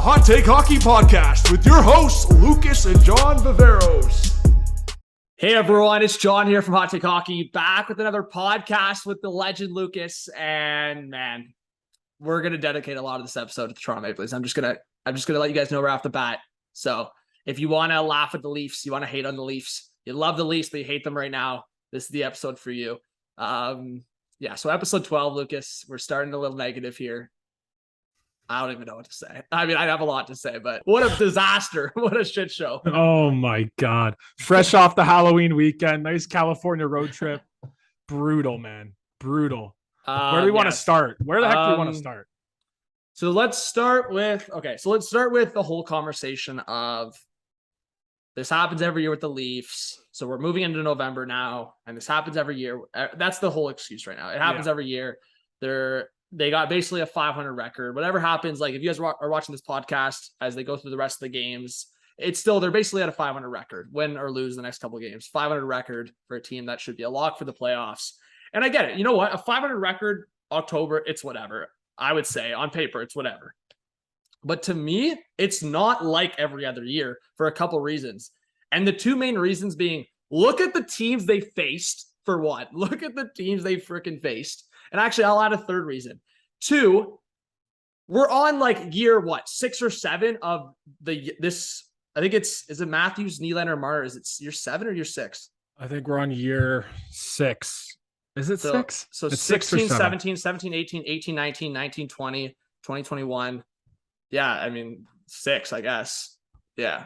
Hot Take Hockey Podcast with your hosts, Lucas and John Viveiros. Hey everyone, it's John here from Hot Take Hockey, back with another podcast with the legend Lucas. And man, we're gonna dedicate a lot of this episode to the Toronto Maple Leafs. I'm just gonna let you guys know right off the bat. So if you want to laugh at the Leafs, you want to hate on the Leafs, you love the Leafs but you hate them right now, this is the episode for you. So episode 12, Lucas, we're starting a little negative here. I don't even know what to say. I mean, I have a lot to say, but what a disaster. What a shit show. Oh my God. Fresh off the Halloween weekend, nice California road trip. Brutal, man. Brutal. Where do we want to start? Where the heck do we want to start? So let's start with the whole conversation of this happens every year with the Leafs. So we're moving into November now, and this happens every year. That's the whole excuse right now. It happens every year. They got basically a 500 record. Whatever happens, like if you guys are watching this podcast as they go through the rest of the games, they're basically at a 500 record, win or lose the next couple of games. 500 record for a team that should be a lock for the playoffs. And I get it. You know what? A 500 record October, it's whatever. I would say on paper, it's whatever. But to me, it's not like every other year for a couple reasons. And the two main reasons being, look at the teams they faced for one. Look at the teams they freaking faced. And actually, I'll add a third reason. Two, we're on like year 6 or 7 of this. I think is it Matthews, Nylander, Marner? Is it year 7 or year 6? I think we're on year 6. Is it 6? So it's 16, 17, 17, 18, 18, 19, 19, 20, 2021. Yeah, I mean 6, I guess. Yeah.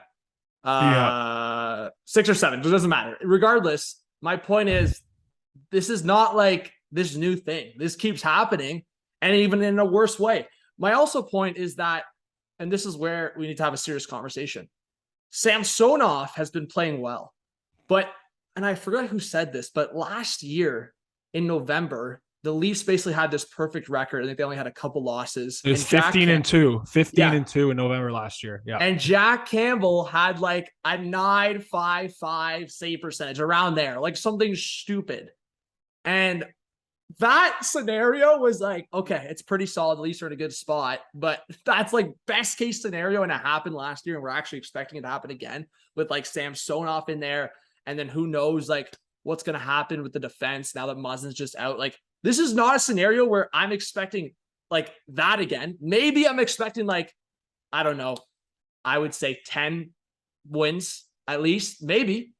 6 or 7. It doesn't matter. Regardless, my point is, this is not like this new thing. This keeps happening, and even in a worse way. My also point is that, and this is where we need to have a serious conversation, Samsonov has been playing well, and I forgot who said this, but last year in November, the Leafs basically had this perfect record. I think they only had a couple losses. It was 15-2. 15-2 in November last year. Yeah. And Jack Campbell had like a 9.55 save percentage around there, like something stupid. And that scenario was like, okay, it's pretty solid. The Leafs are in a good spot, but that's like best case scenario. And it happened last year. And we're actually expecting it to happen again with like Samsonov in there. And then who knows, like what's going to happen with the defense now that Muzzin's just out. Like this is not a scenario where I'm expecting like that again. Maybe I'm expecting like, I don't know, I would say 10 wins at least. Maybe.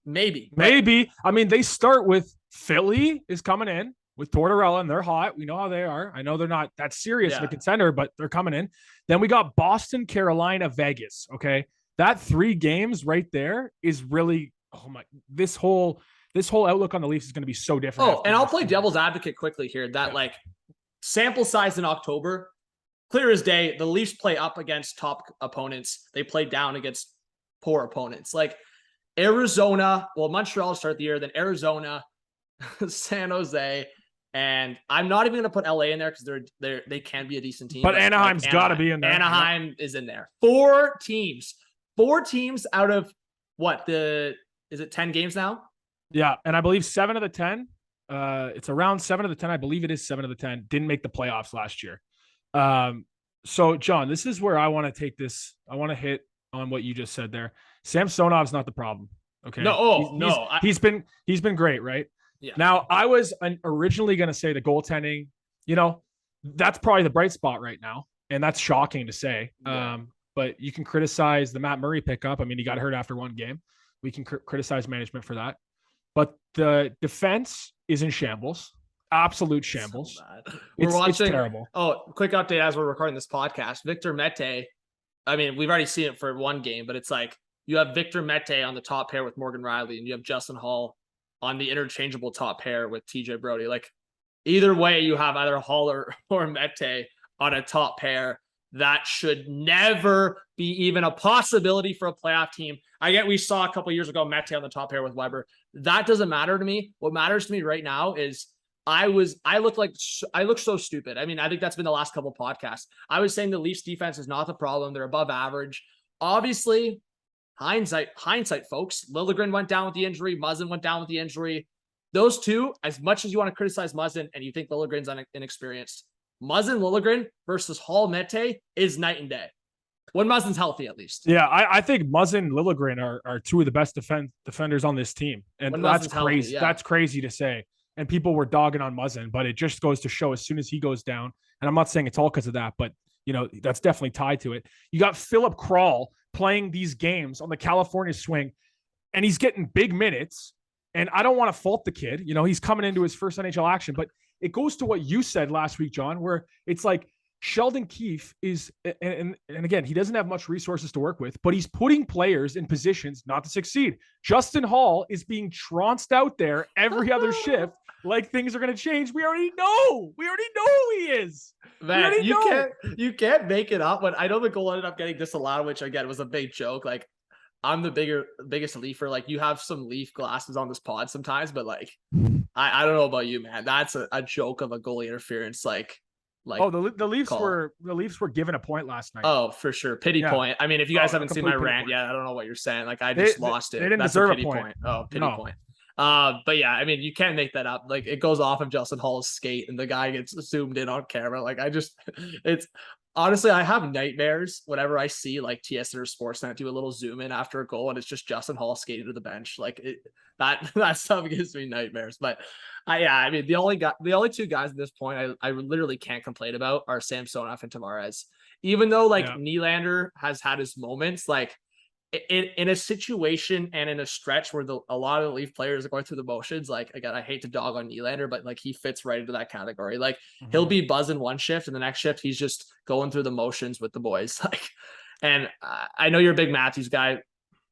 I mean, they start with Philly is coming in with Tortorella, and they're hot. We know how they are. I know they're not that serious of a contender, but they're coming in. Then we got Boston, Carolina, Vegas. Okay. That 3 games right there is really, this whole outlook on the Leafs is going to be so different. Oh, and I'll play devil's advocate quickly here that like sample size in October, clear as day, the Leafs play up against top opponents. They play down against poor opponents. Like Arizona, Montreal to start the year, then Arizona, San Jose, and I'm not even going to put LA in there because they can be a decent team. But Anaheim's got to be in there. Anaheim is in there. 4 teams out of is it 10 games now? Yeah, and I believe 7 of the 10. It's around 7 of the 10. I believe it is 7 of the 10. Didn't make the playoffs last year. So John, this is where I want to take this. I want to hit on what you just said there. Samsonov's not the problem. Okay. He's been great, right? Yeah. Now, I was originally going to say the goaltending, that's probably the bright spot right now. And that's shocking to say. Yeah. But you can criticize the Matt Murray pickup. I mean, he got hurt after 1 game. We can criticize management for that. But the defense is in shambles. Absolute shambles. So it's terrible. Oh, quick update as we're recording this podcast. Victor Mete, I mean, we've already seen it for 1 game, but it's like you have Victor Mete on the top pair with Morgan Riley, and you have Justin Hall on the interchangeable top pair with TJ Brody. Like either way, you have either Hall or Mete on a top pair. That should never be even a possibility for a playoff team. I get we saw a couple years ago Mete on the top pair with Weber. That doesn't matter to me. What matters to me right now is I look so stupid. I mean, I think that's been the last couple of podcasts. I was saying the Leafs defense is not the problem. They're above average. Obviously, hindsight, folks. Liljegren went down with the injury. Muzzin went down with the injury. Those two, as much as you want to criticize Muzzin and you think Liljegren's inexperienced, Muzzin Liljegren versus Hall Mete is night and day. When Muzzin's healthy, at least. Yeah, I think Muzzin, Liljegren are two of the best defenders on this team, and When that's Muzzin's crazy. healthy, yeah. That's crazy to say. And people were dogging on Muzzin, but it just goes to show as soon as he goes down, and I'm not saying it's all because of that, but that's definitely tied to it. You got Philip Kral playing these games on the California swing, and he's getting big minutes. And I don't want to fault the kid. He's coming into his first NHL action, but it goes to what you said last week, John, where it's like Sheldon Keefe is, and again, he doesn't have much resources to work with, but he's putting players in positions not to succeed. Justin Hall is being trounced out there every other shift like things are going to change. We already know who he is. Man, you can't make it up. When I know the goal ended up getting disallowed, which again was a big joke. Like, I'm the biggest Leafer. Like, you have some Leaf glasses on this pod sometimes, but like, I don't know about you, man. That's a joke of a goalie interference. Like the Leafs were given a point last night. Oh, for sure. Pity point. I mean, if you guys haven't seen my rant yet, I don't know what you're saying. Like, I just lost it. They didn't That's deserve a pity a point. Oh, pity point. But yeah, I mean, you can't make that up. Like, it goes off of Justin Hall's skate and the guy gets zoomed in on camera. Like, it's honestly, I have nightmares whenever I see like TSN or Sportsnet do a little zoom in after a goal and it's just Justin Hall skating to the bench. Like, that stuff gives me nightmares. But I mean, the only two guys at this point I literally can't complain about are Samsonov and Tavares. Even though Nylander has had his moments, like in a situation and in a stretch where a lot of the Leaf players are going through the motions, like, again, I hate to dog on Nylander, but like, he fits right into that category. Like, he'll be buzzing one shift and the next shift he's just going through the motions with the boys. Like, and I know you're a big Matthews guy,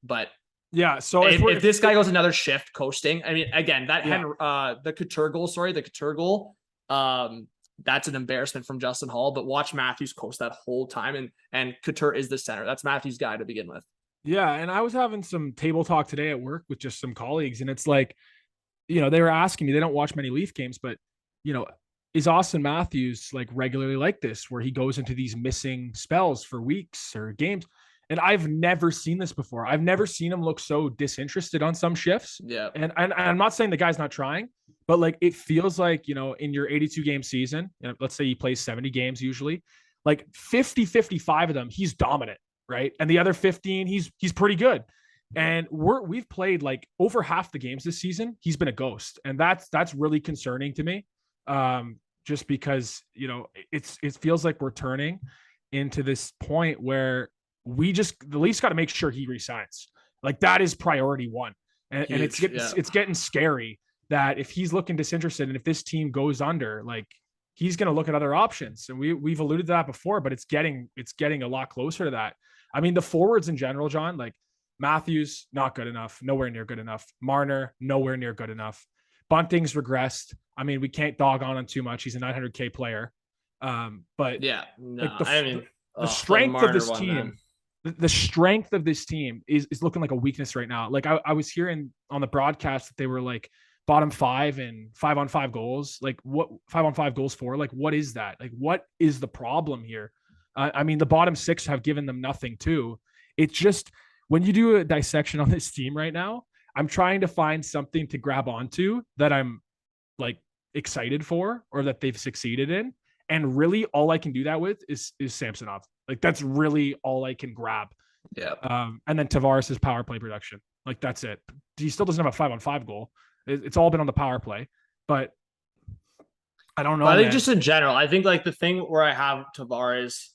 but yeah. So if this guy goes another shift coasting, I mean, again, the Couture goal, that's an embarrassment from Justin Hall, but watch Matthews coast that whole time. And Couture is the center. That's Matthews' guy to begin with. Yeah, and I was having some table talk today at work with just some colleagues, and it's like, they were asking me, they don't watch many Leaf games, but, is Austin Matthews like regularly like this, where he goes into these missing spells for weeks or games? And I've never seen this before. I've never seen him look so disinterested on some shifts. Yeah. And I'm not saying the guy's not trying, but like, it feels like, in your 82 game season, let's say he plays 70 games usually, like 55 of them, he's dominant. Right. And the other 15, he's pretty good. And we've played like over half the games this season. He's been a ghost. And that's really concerning to me. Just because, it feels like we're turning into this point where the Leafs got to make sure he resigns. Like, that is priority one. And it's getting scary that if he's looking disinterested and if this team goes under, like, he's going to look at other options. And we've alluded to that before, but it's getting a lot closer to that. I mean, the forwards in general, John, like Matthews, not good enough, nowhere near good enough. Marner, nowhere near good enough. Bunting's regressed. I mean, we can't dog on him too much. He's a 900K player. But yeah, no, like the strength of this team, the strength of this team is looking like a weakness right now. Like I was hearing on the broadcast that they were like bottom 5 and 5-on-5 goals. Like, what 5-on-5 goals for? Like, what is that? Like, what is the problem here? I mean, the bottom 6 have given them nothing too. It's just, when you do a dissection on this team right now, I'm trying to find something to grab onto that I'm like excited for, or that they've succeeded in. And really all I can do that with is Samsonov. Like, that's really all I can grab. Yeah. And then Tavares' power play production. Like, that's it. He still doesn't have a 5-on-5 goal. It's all been on the power play, but I don't know. I think just in general, I think like the thing where I have Tavares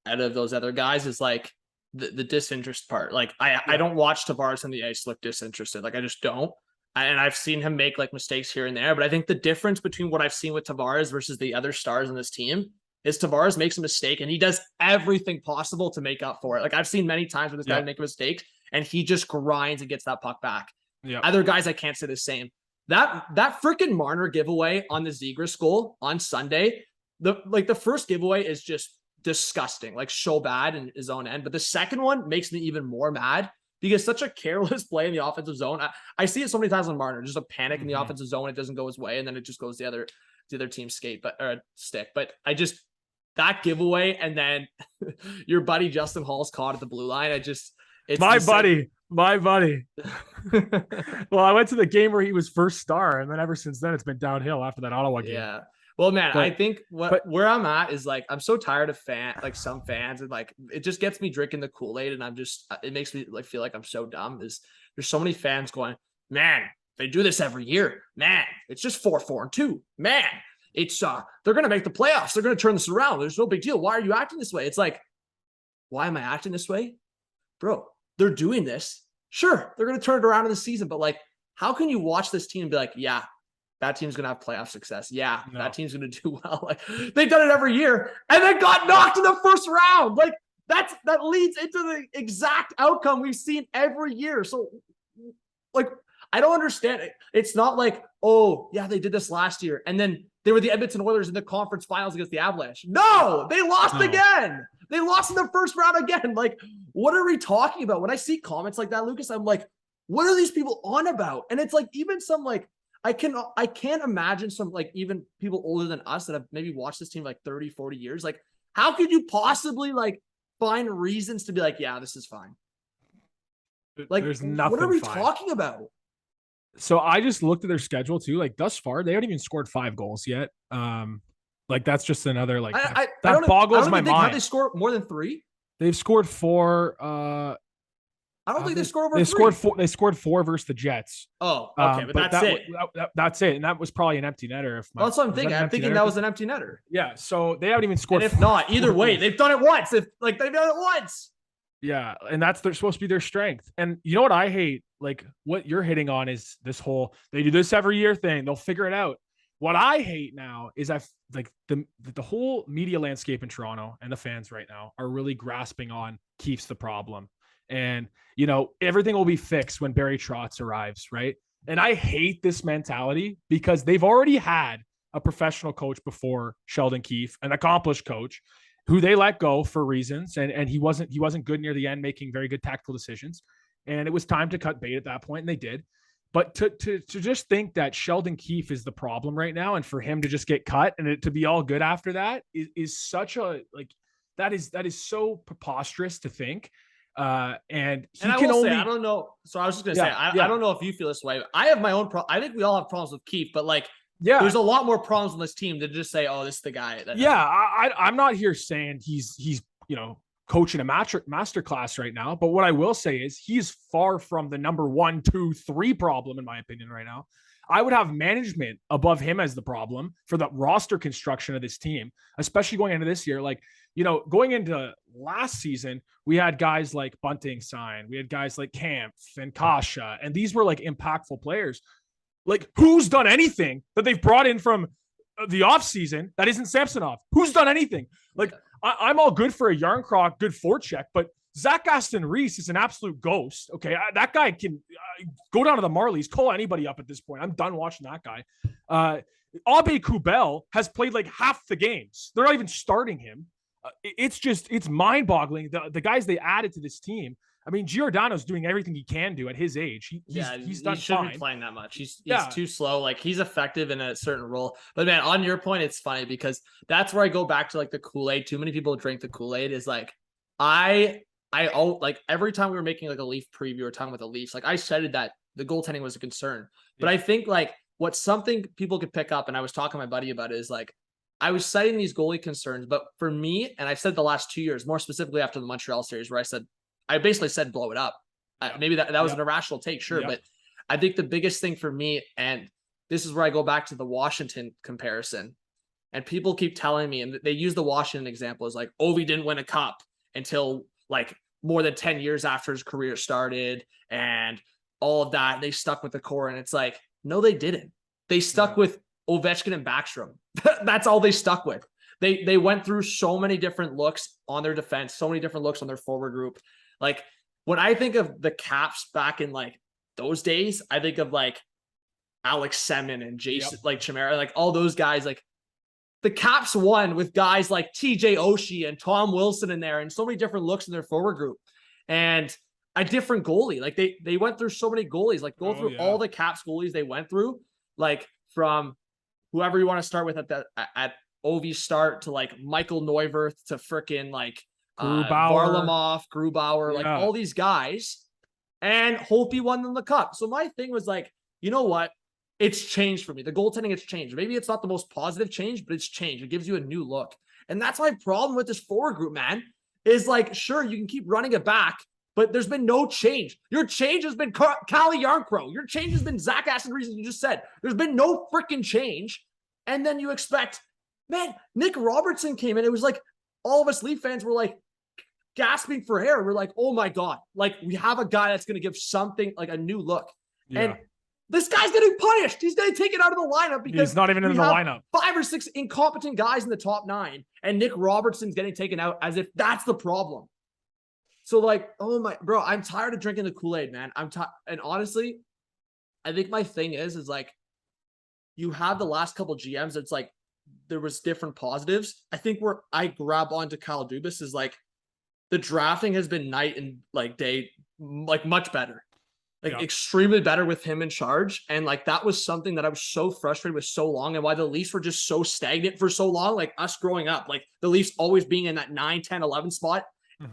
out of those other guys is like the disinterest part. Like, I don't watch Tavares on the ice look disinterested. Like, I just don't. And I've seen him make like mistakes here and there, but I think the difference between what I've seen with Tavares versus the other stars in this team is Tavares makes a mistake and he does everything possible to make up for it. Like, I've seen many times where this guy make a mistake and he just grinds and gets that puck back. Yeah. Other guys, I can't say the same. That freaking Marner giveaway on the Zegras goal on Sunday, the first giveaway is just disgusting, like so bad in his own end. But the second one makes me even more mad because such a careless play in the offensive zone. I see it so many times on Marner, just a panic in the offensive zone. It doesn't go his way, and then it just goes the other team's stick. But I just, that giveaway, and then your buddy Justin Hall's caught at the blue line. It's my buddy. Well, I went to the game where he was first star, and then ever since then it's been downhill after that Ottawa game. Yeah. Well, man, I think where I'm at is like, I'm so tired of some fans, and like, it just gets me drinking the Kool-Aid, and it makes me like feel like I'm so dumb. There's so many fans going, man, they do this every year. Man, it's just 4-4-2. Man, it's they're gonna make the playoffs. They're gonna turn this around. There's no big deal. Why are you acting this way? It's like, why am I acting this way? Bro, they're doing this. Sure, they're gonna turn it around in the season, but like, how can you watch this team and be like, yeah, that team's going to have playoff success. Yeah, that team's going to do well. Like, they've done it every year and then got knocked in the first round. Like, that leads into the exact outcome we've seen every year. So, like, I don't understand it. It's not like, oh, yeah, they did this last year, and then they were the Edmonton Oilers in the conference finals against the Avalanche. No, they lost again. They lost in the first round again. Like, what are we talking about? When I see comments like that, Lucas, I'm like, what are these people on about? And it's like, even some like, I can't imagine some like even people older than us that have maybe watched this team like 30, 40 years. Like, how could you possibly like find reasons to be like, yeah, this is fine? Like, there's nothing. What are we talking about? So I just looked at their schedule too. Like, thus far, they haven't even scored 5 goals yet. Like, that's just another like that boggles my mind. Have they scored more than 3? They've scored 4. I don't think they scored over 3. Scored 4. They scored 4 versus the Jets. Oh, okay, but that's it. That's it, and that was probably an empty netter. That's what I'm thinking. I'm thinking that was an empty netter. Yeah, so they haven't even scored. And if not, either way, they've done it once. They've done it once. Yeah, and they're supposed to be their strength. And you know what I hate? Like, what you're hitting on is this whole they do this every year thing. They'll figure it out. What I hate now is the whole media landscape in Toronto and the fans right now are really grasping on Keefe's the problem. And, you know, everything will be fixed when Barry Trotz arrives, right? And I hate this mentality because they've already had a professional coach before Sheldon Keefe, an accomplished coach who they let go for reasons. And he wasn't good near the end, making very good tactical decisions. And it was time to cut bait at that point, and they did. But to just think that Sheldon Keefe is the problem right now, and for him to just get cut and it to be all good after that is such a, like, that is so preposterous to think. And I don't know. So I was just going to say, I don't know if you feel this way. I have my own problem. I think we all have problems with Keefe, but like, there's a lot more problems on this team than just say, oh, this is the guy. I'm not here saying he's, you know, coaching a master class right now. But what I will say is he's far from the number 1, 2, 3 problem, in my opinion, right now. I would have management above him as the problem for the roster construction of this team, especially going into this year. Like, you know, going into last season, we had guys like Bunting sign. We had guys like Kampf and Kasha, and these were like impactful players. Like, who's done anything that they've brought in from the offseason that isn't Samsonov? Who's done anything? Like, I'm all good for a Yarncroc, good forecheck, but Zach Aston Reese is an absolute ghost. Okay, that guy can go down to the Marlies, call anybody up at this point. I'm done watching that guy. Abe Kubel has played like half the games. They're not even starting him. It's mind-boggling. The guys they added to this team. I mean, Giordano's doing everything he can do at his age. He's done shouldn't fine. Be playing that much. He's too slow. Like, he's effective in a certain role. But man, on your point, it's funny because that's where I go back to like the Kool-Aid. Too many people drink the Kool-Aid. Is like I like every time we were making like a Leaf preview or talking about the Leafs, like I said that the goaltending was a concern. But I think like what's something people could pick up, and I was talking to my buddy about it, is like I was citing these goalie concerns, but for me, and I've said the last 2 years, more specifically after the Montreal series, where I basically said blow it up. Maybe that was an irrational take, sure, but I think the biggest thing for me, and this is where I go back to the Washington comparison, and people keep telling me, and they use the Washington example as like, Ovi didn't win a cup until like more than 10 years after his career started, and all of that. They stuck with the core, and it's like, no, they didn't. They stuck with Ovechkin and Backstrom. That's all they stuck with. They went through so many different looks on their defense, so many different looks on their forward group. Like, when I think of the Caps back in like those days, I think of like Alex Semin and Jason, like Chimera, like all those guys. Like, the Caps won with guys like TJ Oshie and Tom Wilson in there, and so many different looks in their forward group, and a different goalie. Like, they went through so many goalies. Like, go through all the Caps goalies they went through, like from whoever you want to start with at Ovi's start to like Michael Neuwirth to frickin' like Varlamov, Grubauer, like all these guys, and Holtby won them the cup. So my thing was like, you know what? it's changed for me. The goaltending has changed. Maybe it's not the most positive change, but it's changed. It gives you a new look. And that's my problem with this forward group, man, is like, sure, you can keep running it back, but there's been no change. Your change has been Calle Jarnkrok. Your change has been Zach Aston Reese, you just said. There's been no freaking change. And then you expect, man, Nick Robertson came in. It was like all of us Leaf fans were like gasping for air. We're like, oh my God, like we have a guy that's going to give something like a new look. Yeah. And this guy's getting punished. He's getting taken out of the lineup because he's not even in the lineup. 5 or 6 incompetent guys in the top 9, and Nick Robertson's getting taken out as if that's the problem. So like, oh my, bro, I'm tired of drinking the Kool-Aid, man. And honestly, I think my thing is like, you have the last couple GMs. It's like there was different positives. I think where I grab onto Kyle Dubas is like the drafting has been night and like day, like much better. Like extremely better with him in charge. And like, that was something that I was so frustrated with so long, and why the Leafs were just so stagnant for so long. Like us growing up, like the Leafs always being in that 9, 10, 11 spot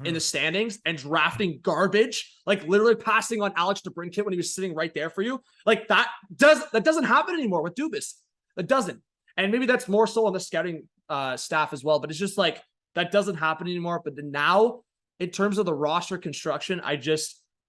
in the standings and drafting garbage, like literally passing on Alex DeBrincat when he was sitting right there for you. Like that doesn't happen anymore with Dubas. It doesn't. And maybe that's more so on the scouting staff as well, but it's just like, that doesn't happen anymore. But now in terms of the roster construction,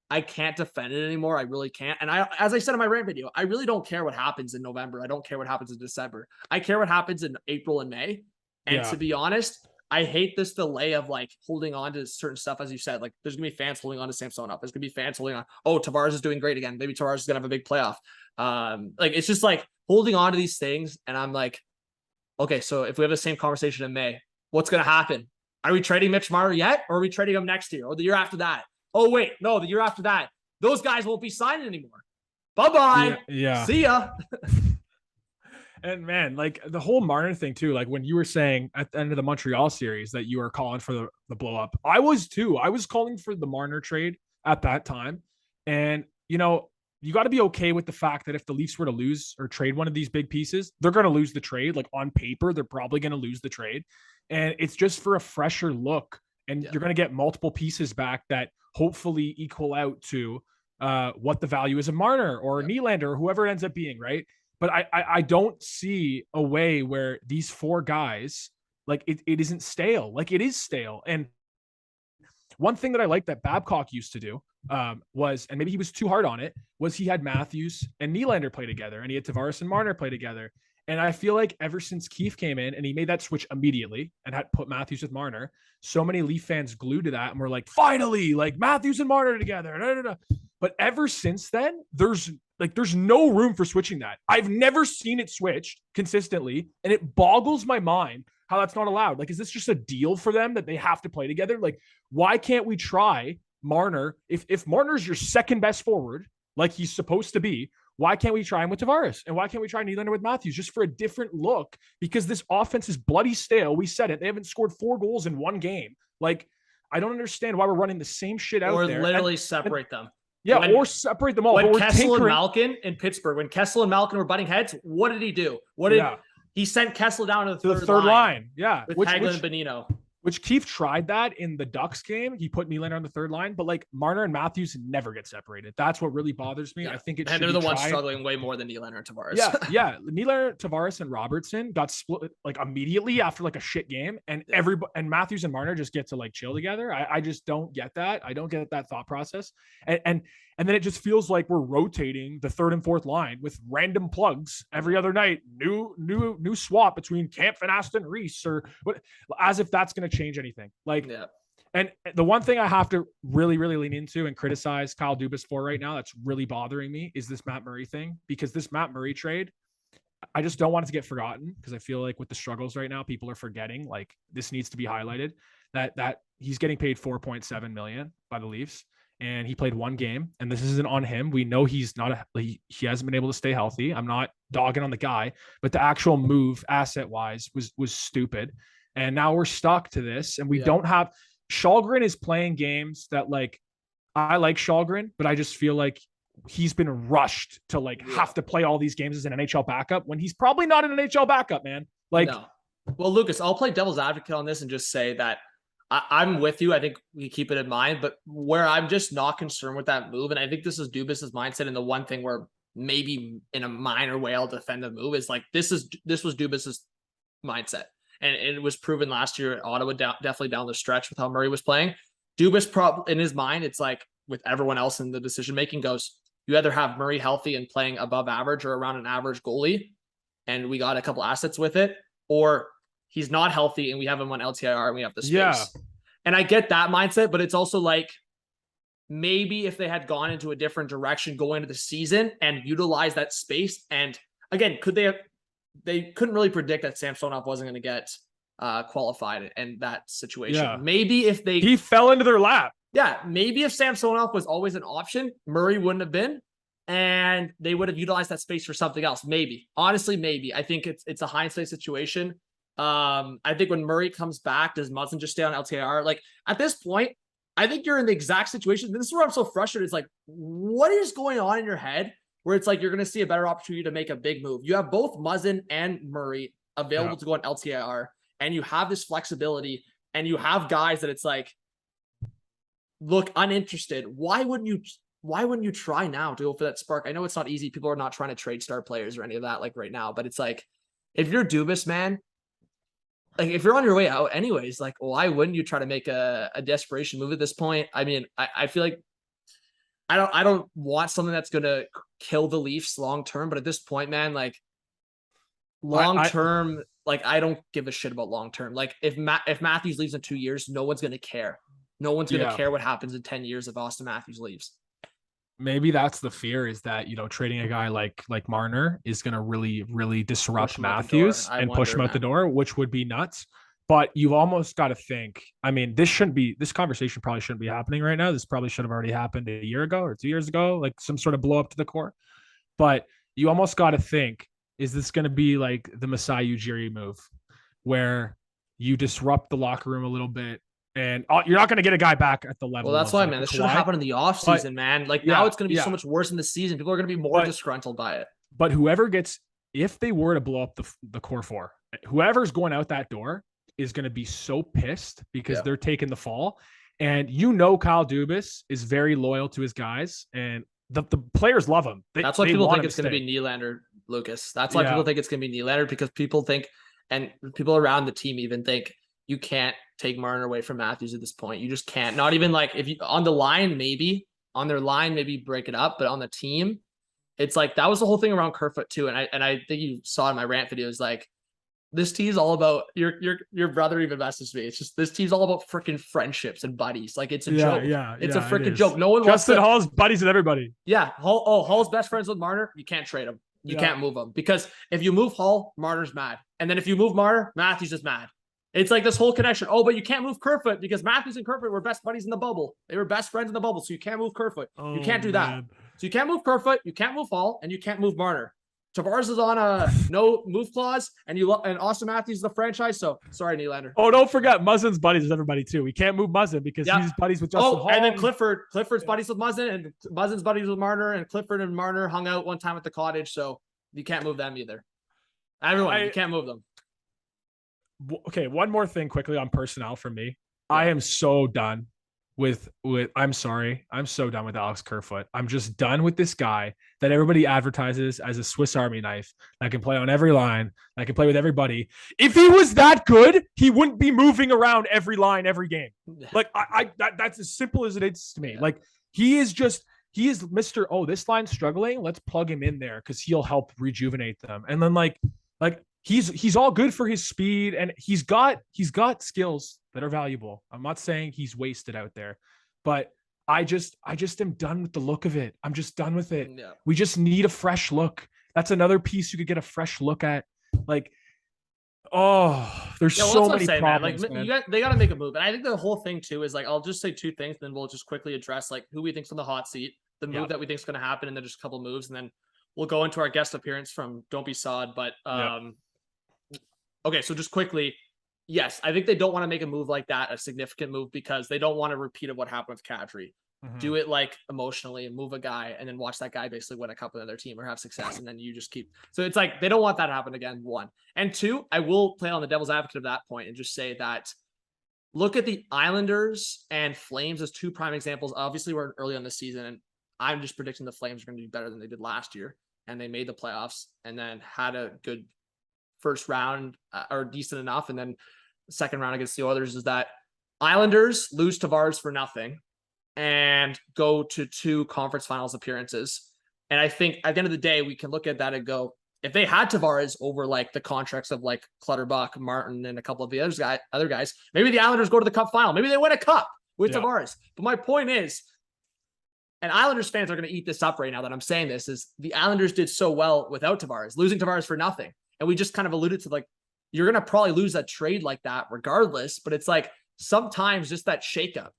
I can't defend it anymore. I really can't. And as I said in my rant video, I really don't care what happens in November. I don't care what happens in December. I care what happens in April and May. And to be honest, I hate this delay of like holding on to certain stuff. As you said, like there's gonna be fans holding on to Samsonov. There's gonna be fans holding on. Oh, Tavares is doing great again. Maybe Tavares is gonna have a big playoff. Like it's just like holding on to these things. And I'm like, okay, so if we have the same conversation in May, what's gonna happen? Are we trading Mitch Marner yet? Or are we trading him next year or the year after that? Oh, wait, no, the year after that, those guys won't be signing anymore. Bye-bye. Yeah. See ya. And man, like the whole Marner thing too, like when you were saying at the end of the Montreal series that you were calling for the blow up, I was too. I was calling for the Marner trade at that time. And, you know, you got to be okay with the fact that if the Leafs were to lose or trade one of these big pieces, they're going to lose the trade. Like on paper, they're probably going to lose the trade. And it's just for a fresher look. And you're going to get multiple pieces back that hopefully equal out to what the value is of Marner or Nylander or whoever it ends up being, right? But I don't see a way where these 4 guys, like it isn't stale. Like it is stale. And one thing that I like that Babcock used to do was, and maybe he was too hard on it, was he had Matthews and Nylander play together, and he had Tavares and Marner play together. And I feel like ever since Keefe came in and he made that switch immediately and had put Matthews with Marner, so many Leaf fans glued to that and were like, finally, like Matthews and Marner together. Da, da, da. But ever since then, there's no room for switching that. I've never seen it switched consistently. And it boggles my mind how that's not allowed. Like, is this just a deal for them that they have to play together? Like, why can't we try Marner? If Marner's your second best forward, like he's supposed to be, why can't we try him with Tavares? And why can't we try Nylander with Matthews just for a different look? Because this offense is bloody stale. We said it. They haven't scored 4 goals in 1 game. Like, I don't understand why we're running the same shit out there. Or literally separate them. Yeah, or separate them all. When Kessel and Malkin in Pittsburgh, when Kessel and Malkin were butting heads, what did he do? He sent Kessel down to the third line. Yeah. With Hagelin and Bonino. Which Keefe tried that in the Ducks game. He put Nylander on the third line, but like Marner and Matthews never get separated. That's what really bothers me. I think they're the ones struggling way more than Nylander and Tavares. Yeah. Nylander, Tavares, and Robertson got split like immediately after like a shit game, and and Matthews and Marner just get to like chill together. I just don't get that. I don't get that thought process. And then it just feels like we're rotating the third and fourth line with random plugs every other night. New swap between Kampf and Aston Reese, or what, as if that's going to change anything. And the one thing I have to really, really lean into and criticize Kyle Dubas for right now that's really bothering me is this Matt Murray thing, because this Matt Murray trade, I just don't want it to get forgotten, because I feel like with the struggles right now, people are forgetting, like this needs to be highlighted, that he's getting paid $4.7 million by the Leafs. And he played 1 game, and this isn't on him. We know he's not he hasn't been able to stay healthy. I'm not dogging on the guy, but the actual move asset wise was stupid. And now we're stuck to this, and we don't have Shalgren is playing games that, like, I like Shalgren, but I just feel like he's been rushed to have to play all these games as an NHL backup when he's probably not an NHL backup, man. Like, no. Well, Lucas, I'll play devil's advocate on this and just say that I'm with you. I think we keep it in mind, but where I'm just not concerned with that move, and I think this is Dubas's mindset, and the one thing where maybe in a minor way I'll defend the move is like, this was Dubas's mindset. And it was proven last year at Ottawa, definitely down the stretch with how Murray was playing. Dubas in his mind, it's like with everyone else in the decision-making goes, you either have Murray healthy and playing above average or around an average goalie, and we got a couple assets with it, or he's not healthy and we have him on LTIR and we have the space. Yeah. And I get that mindset, but it's also like, maybe if they had gone into a different direction going into the season and utilized that space. And again, they couldn't really predict that Samsonov wasn't going to get qualified in that situation. Yeah. Maybe if he fell into their lap. Yeah. Maybe if Samsonov was always an option, Murray wouldn't have been, and they would have utilized that space for something else. Maybe, honestly, maybe. I think it's a hindsight situation. I think when Murray comes back, does Muzzin just stay on LTIR? Like at this point, I think you're in the exact situation. This is where I'm so frustrated. It's like, what is going on in your head where it's like you're going to see a better opportunity to make a big move? You have both Muzzin and Murray available to go on LTIR, and you have this flexibility, and you have guys that it's like, look uninterested. Why wouldn't you try now to go for that spark? I know it's not easy. People are not trying to trade star players or any of that like right now, but it's like, if you're Dubas, man, like if you're on your way out anyways, like why wouldn't you try to make a desperation move at this point? I mean, I feel like I don't want something that's gonna kill the Leafs long term, but at this point, man, like long term, like I don't give a shit about long term. Like if Matthews leaves in 2 years, no one's gonna care. No one's gonna care what happens in 10 years if Austin Matthews leaves. Maybe that's the fear, is that, trading a guy like Marner is going to really disrupt Matthews and push him out the door, which would be nuts. But you've almost got to think, I mean, this conversation probably shouldn't be happening right now. This probably should have already happened a year ago or 2 years ago, like some sort of blow up to the core. But you almost got to think, is this going to be like the Masai Ujiri move where you disrupt the locker room a little bit? And you're not going to get a guy back at the level. Well, that's why, man. This should have happened in the offseason, man. Like now it's going to be so much worse in the season. People are going to be more disgruntled by it. But if they were to blow up the core four, whoever's going out that door is going to be so pissed because they're taking the fall. And Kyle Dubas is very loyal to his guys, and the players love him. That's why people think it's going to be Nylander, Lucas. That's why people think it's going to be Nylander, because people think, and people around the team even think, you can't take Marner away from Matthews at this point. You just can't. Not even like if you on the line, maybe on their line, maybe break it up. But on the team, it's like that was the whole thing around Kerfoot too. And I think you saw in my rant videos, like this team's all about your brother even messaged me. It's just this team's all about freaking friendships and buddies. Like it's a joke. It's a freaking joke. No one Justin Hall's buddies with everybody. Yeah. Hall's best friends with Marner. You can't trade him. You can't move him, because if you move Hall, Marner's mad. And then if you move Marner, Matthews is mad. It's like this whole connection. Oh, but you can't move Kerfoot because Matthews and Kerfoot were best buddies in the bubble. They were best friends in the bubble, so you can't move Kerfoot. You can't do that. So you can't move Kerfoot, you can't move Hall, and you can't move Marner. Tavares is on a no move clause, and Austin Matthews is the franchise. So sorry, Nylander. Oh, don't forget Muzzin's buddies with everybody too. We can't move Muzzin because he's buddies with Justin Hall. And then Clifford's buddies with Muzzin, and Muzzin's buddies with Marner, and Clifford and Marner hung out one time at the cottage, so you can't move them either. Everyone, you can't move them. Okay, one more thing quickly on personnel from me. I am so done with I'm so done with Alex Kerfoot. I'm just done with this guy that everybody advertises as a Swiss Army knife that can play on every line, that can play with everybody. If he was that good, he wouldn't be moving around every line every game. Like that's as simple as it is to me. Like he is Mr. Oh, this line's struggling, let's plug him in there because he'll help rejuvenate them. And then like he's all good for his speed, and he's got skills that are valuable. I'm not saying he's wasted out there, but I just am done with the look of it. I'm just done with it. Yeah. We just need a fresh look. That's another piece you could get a fresh look at. Like, there's so many problems. Like, they got to make a move. And I think the whole thing too is like, I'll just say two things, then we'll just quickly address like who we think's on the hot seat, the move that we think is going to happen, and then just a couple moves, and then we'll go into our guest appearance from Don't Be Sod. But okay, so just quickly, yes, I think they don't want to make a move like that, a significant move, because they don't want to repeat of what happened with Kadri. Mm-hmm. Do it like emotionally and move a guy and then watch that guy basically win a cup with their team or have success. And then you just keep, so it's like, they don't want that to happen again. One. And two, I will play on the devil's advocate of that point and just say that look at the Islanders and Flames as two prime examples. Obviously we're early on this season, and I'm just predicting the Flames are going to do better than they did last year. and they made the playoffs and then had a good first round or decent enough. And then second round against the Oilers is that Islanders lose Tavares for nothing and go to 2 conference finals appearances. And I think at the end of the day, we can look at that and go, if they had Tavares over like the contracts of like Clutterbuck, Martin, and a couple of the other guys, maybe the Islanders go to the cup final. Maybe they win a cup with Tavares. But my point is, and Islanders fans are going to eat this up right now that I'm saying this, is the Islanders did so well without Tavares, losing Tavares for nothing. And we just kind of alluded to, like, you're going to probably lose a trade like that regardless. But it's like sometimes just that shakeup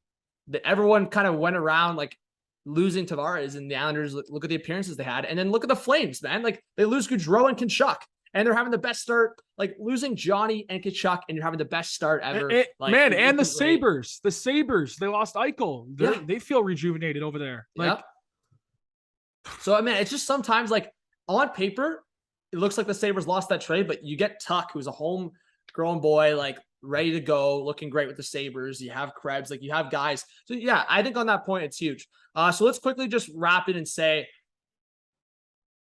that everyone kind of went around like losing Tavares, and the Islanders look at the appearances they had. And then look at the Flames, man. Like they lose Gaudreau and Tkachuk, and they're having the best start, like losing Johnny and Tkachuk, and you're having the best start ever. And the Sabres, they lost Eichel. They feel rejuvenated over there. Like, so I mean, it's just sometimes like on paper, it looks like the Sabres lost that trade, but you get Tuck, who's a homegrown boy, like ready to go, looking great with the Sabres. You have Krebs, like you have guys. So yeah, I think on that point, it's huge. So let's quickly just wrap it and say,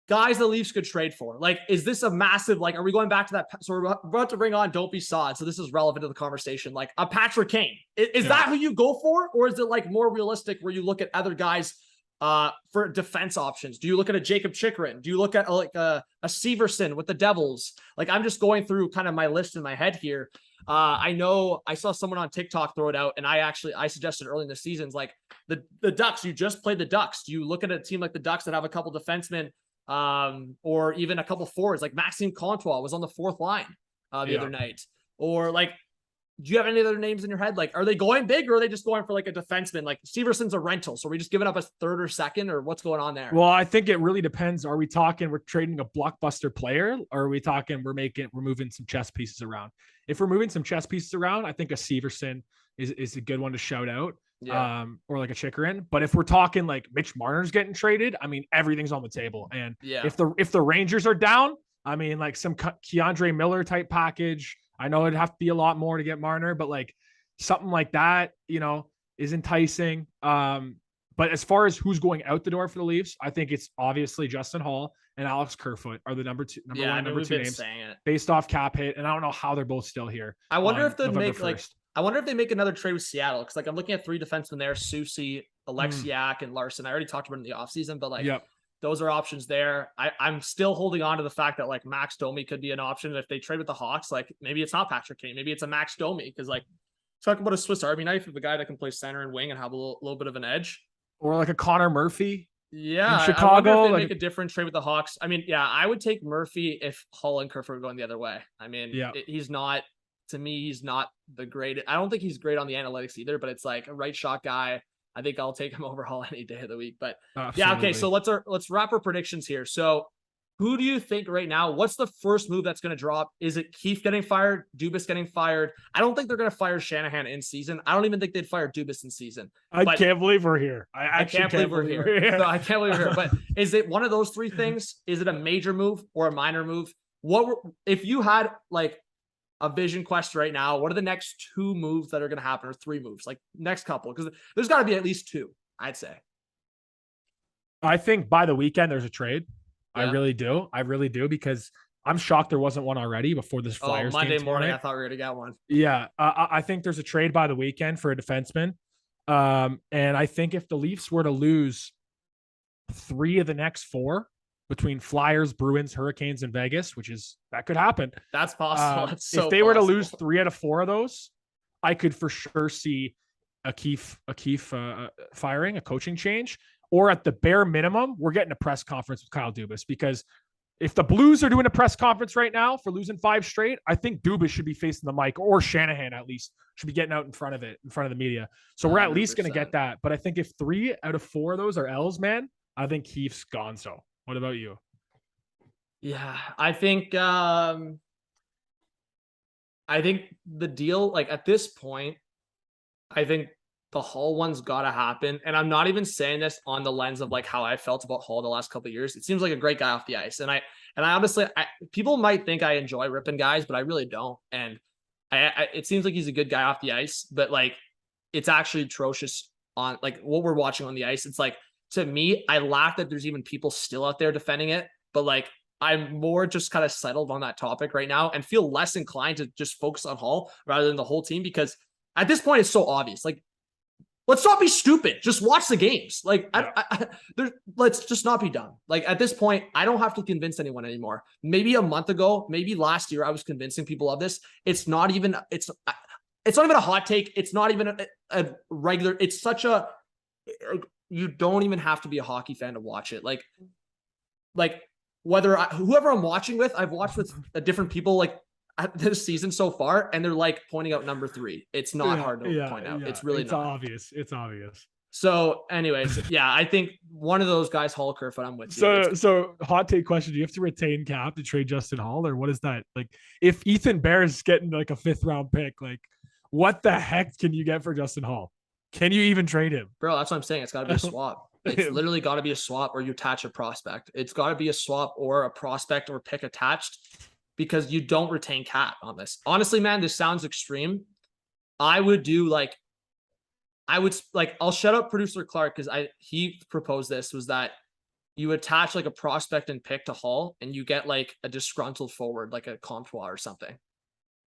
guys the Leafs could trade for. Like, is this a massive, like, are we going back to that? So we're about to bring on Don't Be Sod. So this is relevant to the conversation. Like a Patrick Kane. Is that who you go for? Or is it like more realistic where you look at other guys for defense options? Do you look at a Jacob Chikrin? Do you look at like a Severson with the Devils? Like, I'm just going through kind of my list in my head here. I know I saw someone on TikTok throw it out, and I suggested early in the seasons, like the Ducks, you just played the Ducks. Do you look at a team like the Ducks that have a couple defensemen, or even a couple forwards, like Maxime Comtois was on the 4th line the other night? Or like, do you have any other names in your head? Like, are they going big, or are they just going for like a defenseman? Like Severson's a rental, so are we just giving up a 3rd or 2nd, or what's going on there? Well, I think it really depends. Are we talking we're trading a blockbuster player, or are we talking we're moving some chess pieces around? If we're moving some chess pieces around, I think a Severson is a good one to shout out. Or like a Chikrin. But if we're talking like Mitch Marner's getting traded, I mean, everything's on the table. And if the Rangers are down, I mean, like some Keandre Miller type package. I know it'd have to be a lot more to get Marner, but like something like that, is enticing. But as far as who's going out the door for the Leafs, I think it's obviously Justin Hall and Alex Kerfoot are the number two names based off cap hit. And I don't know how they're both still here. I wonder if they'd make 1st. I wonder if they make another trade with Seattle. Because like I'm looking at 3 defensemen there: Soucy, Alexiak, and Larson. I already talked about it in the offseason, but like those are options there. I'm still holding on to the fact that like Max Domi could be an option. If they trade with the Hawks, like maybe it's not Patrick Kane, maybe it's a Max Domi. Because like talk about a Swiss Army knife of a guy that can play center and wing and have a little bit of an edge. Or like a Connor Murphy. Yeah, in Chicago. I wonder if they make a different trade with the Hawks. I mean, I would take Murphy if Hull and Kerfoot are going the other way. I mean, he's not. To me, he's not the great. I don't think he's great on the analytics either, but it's like a right shot guy. I think I'll take him over Hall any day of the week. But okay. So let's wrap our predictions here. So who do you think right now? What's the first move that's going to drop? Is it Keefe getting fired? Dubas getting fired? I don't think they're going to fire Shanahan in season. I don't even think they'd fire Dubas in season. I can't believe we're here. I can't believe we're here. No, I can't believe we're here. But is it one of those 3 things? Is it a major move or a minor move? If you had like a vision quest right now, what are the next 2 moves that are going to happen, or 3 moves, like next couple? Because there's got to be at least 2, I'd say. I think by the weekend there's a trade. I really do, because I'm shocked there wasn't one already before this Flyers Monday game morning. I thought we were going to get one. Yeah. I think there's a trade by the weekend for a defenseman. And I think if the Leafs were to lose 3 of the next 4 between Flyers, Bruins, Hurricanes, and Vegas, that could happen. That's possible. If they were to lose 3 out of 4 of those, I could for sure see a Keefe firing, a coaching change, or at the bare minimum, we're getting a press conference with Kyle Dubas. Because if the Blues are doing a press conference right now for losing 5 straight, I think Dubas should be facing the mic, or Shanahan at least should be getting out in front of the media. So we're at least going to get that. But I think if 3 out of 4 of those are L's, man, I think Keefe's gone. So what about you? Yeah, I think the deal, like at this point, I think the Hull one's got to happen. And I'm not even saying this on the lens of like how I felt about Hull the last couple of years. It seems like a great guy off the ice. And I honestly, people might think I enjoy ripping guys, but I really don't. And it seems like he's a good guy off the ice, but like, it's actually atrocious on like what we're watching on the ice. It's like, to me, I laugh that there's even people still out there defending it. but like I'm more just kind of settled on that topic right now and feel less inclined to just focus on Hall rather than the whole team, because at this point it's so obvious. Like, let's not be stupid. Just watch the games. Like, let's just not be dumb. Like, at this point, I don't have to convince anyone anymore. Maybe a month ago, maybe last year, I was convincing people of this. It's not even a hot take. It's not even a regular. It's such a, you don't even have to be a hockey fan to watch it. Like whoever I'm watching with, I've watched with different people like this season so far, and they're like pointing out number 3. It's not hard to point out. It's really not obvious. It's obvious. So anyways, yeah, I think one of those guys, Hall Kerfoot, I'm with you. So hot take question. Do you have to retain cap to trade Justin Hall, or what is that? Like, if Ethan Bear is getting like a 5th round pick, like what the heck can you get for Justin Hall? Can you even trade him? Bro, that's what I'm saying. It's got to be a swap. It's literally got to be a swap, or you attach a prospect. It's got to be a swap or a prospect or pick attached, because you don't retain cap on this. Honestly, man, this sounds extreme. I'll shut up producer Clark, because he proposed this, was that you attach like a prospect and pick to Hall, and you get like a disgruntled forward, like a Comtois or something.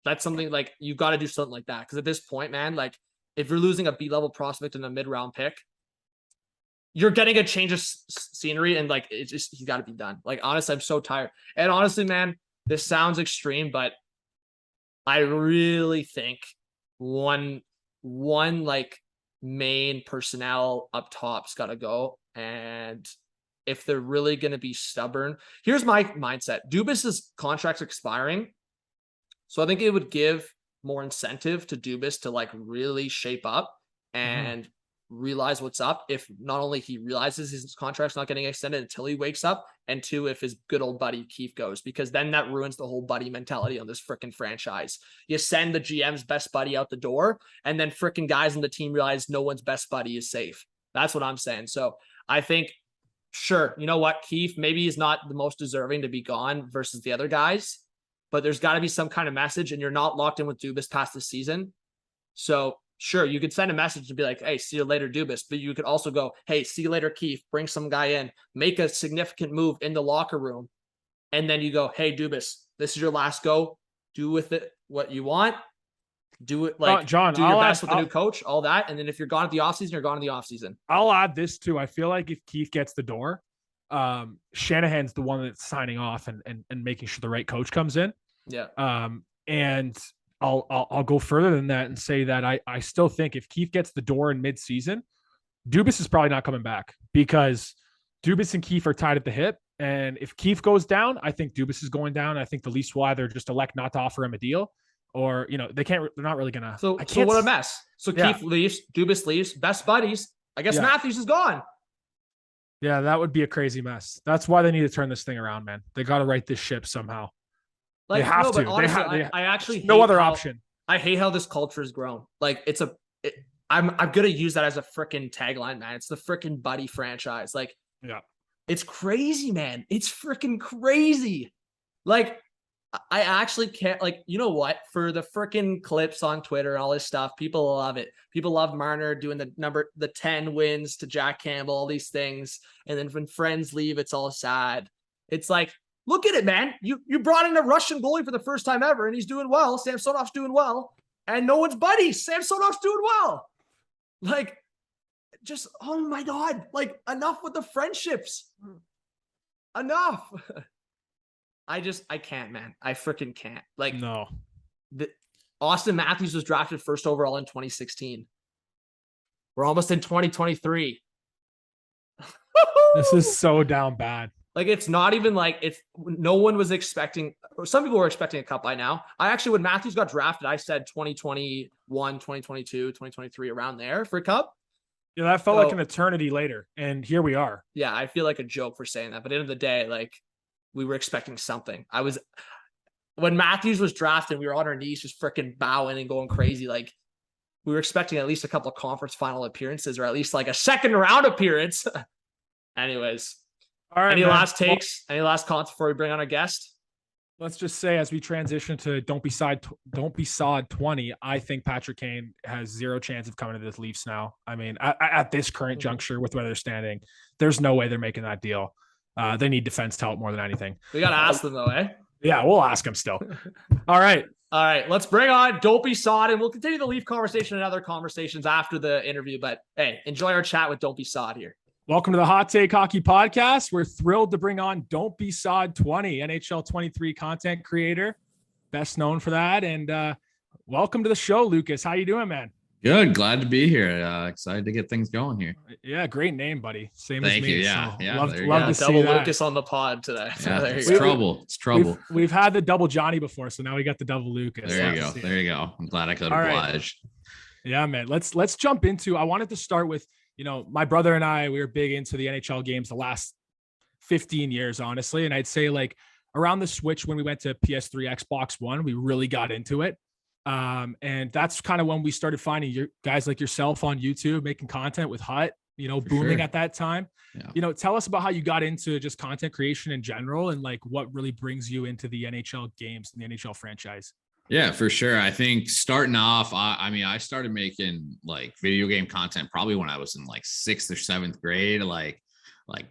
That's something like you got to do something like that. Because at this point, man, like if you're losing a B-level prospect and a mid-round pick, you're getting a change of scenery, and like it's just, he's got to be done. Like, honestly, I'm so tired. And honestly, man, this sounds extreme, but I really think one like main personnel up top's got to go. And if they're really going to be stubborn, here's my mindset. Dubas's contract's expiring, so I think it would give more incentive to Dubas to like really shape up and realize what's up. If not only he realizes his contract's not getting extended until he wakes up, and 2, if his good old buddy Keefe goes, because then that ruins the whole buddy mentality on this freaking franchise. You send the GM's best buddy out the door, and then freaking guys in the team realize no one's best buddy is safe. That's what I'm saying. So I think, sure, you know what, Keefe maybe is not the most deserving to be gone versus the other guys, but there's got to be some kind of message, and you're not locked in with Dubas past the season. So sure, you could send a message to be like, hey, see you later, Dubas. But you could also go, hey, see you later, Keefe. Bring some guy in, make a significant move in the locker room. And then you go, hey, Dubas, this is your last go. Do with it what you want. Do it like, John, do your best with the new coach, all that. And then if you're gone at the offseason, you're gone at the offseason. I'll add this too. I feel like if Keefe gets the door, Shanahan's the one that's signing off and making sure the right coach comes in. Yeah. And I'll go further than that and say that I still think if Keefe gets the door in mid-season, Dubas is probably not coming back, because Dubas and Keefe are tied at the hip. And if Keefe goes down, I think Dubas is going down. I think the least will either just elect not to offer him a deal, or, they're not really going to. So what a mess. So Keefe leaves, Dubas leaves, best buddies. I guess Matthews is gone. Yeah, that would be a crazy mess. That's why they need to turn this thing around, man. They got to right this ship somehow. Like, they have to. Honestly, I actually no other option. I hate how this culture has grown. Like, I'm gonna use that as a freaking tagline, man. It's the freaking buddy franchise. Like, yeah, it's crazy, man. It's freaking crazy. Like, I actually can't. Like, you know what? For the freaking clips on Twitter and all this stuff, people love it. People love Marner doing the 10 wins to Jack Campbell, all these things, and then when friends leave, it's all sad. It's like, look at it, man. You brought in a Russian goalie for the first time ever, and he's doing well. Samsonov's doing well, and no one's buddies. Samsonov's doing well. Like, just, oh my God. Like, enough with the friendships. Enough. I can't, man. I freaking can't. Like, no. Austin Matthews was drafted 1st overall in 2016. We're almost in 2023. This is so down bad. Like, it's not even like no one was expecting, some people were expecting a cup by now. When Matthews got drafted, I said 2021, 2022, 2023, around there for a cup. Yeah, that felt like an eternity later. And here we are. Yeah, I feel like a joke for saying that. But at the end of the day, like, we were expecting something. When Matthews was drafted, we were on our knees just freaking bowing and going crazy. Like, we were expecting at least a couple of conference final appearances, or at least like a second round appearance. Anyways. All right, Any last takes? Any last comments before we bring on a guest? Let's just say, as we transition to don't be sod 20, I think Patrick Kane has 0 chance of coming to the Leafs now. I mean, at this current juncture with where they're standing, there's no way they're making that deal. They need defense help more than anything. We got to ask them though, eh? Yeah, we'll ask them still. All right. All right, let's bring on Don't Be Sod, and we'll continue the Leaf conversation and other conversations after the interview. But hey, enjoy our chat with Don't Be Sod here. Welcome to the Hot Take Hockey Podcast. We're thrilled to bring on Don't Be Sod 20, NHL 23 content creator, best known for that. And welcome to the show, Lucas. How you doing, man? Good. Glad to be here. Excited to get things going here. Yeah, great name, buddy. Same Thank as me. you. Yeah, so yeah. Love to Double see that. Lucas on the pod today. Yeah, There it's you go. trouble. It's trouble. We've had the double Johnny before, so now we got the double Lucas. There you go. There you go. I'm glad I could All right. oblige. Yeah, man. Let's jump into. I wanted to start with, my brother and I, we were big into the NHL games the last 15 years, honestly. And I'd say like around the switch when we went to PS3, Xbox One, we really got into it. And that's kind of when we started finding guys like yourself on YouTube making content with Hut, booming at that time. Yeah. Tell us about how you got into just content creation in general and like what really brings you into the NHL games and the NHL franchise. Yeah, for sure. I think starting off, I started making like video game content probably when I was in like 6th or 7th grade, like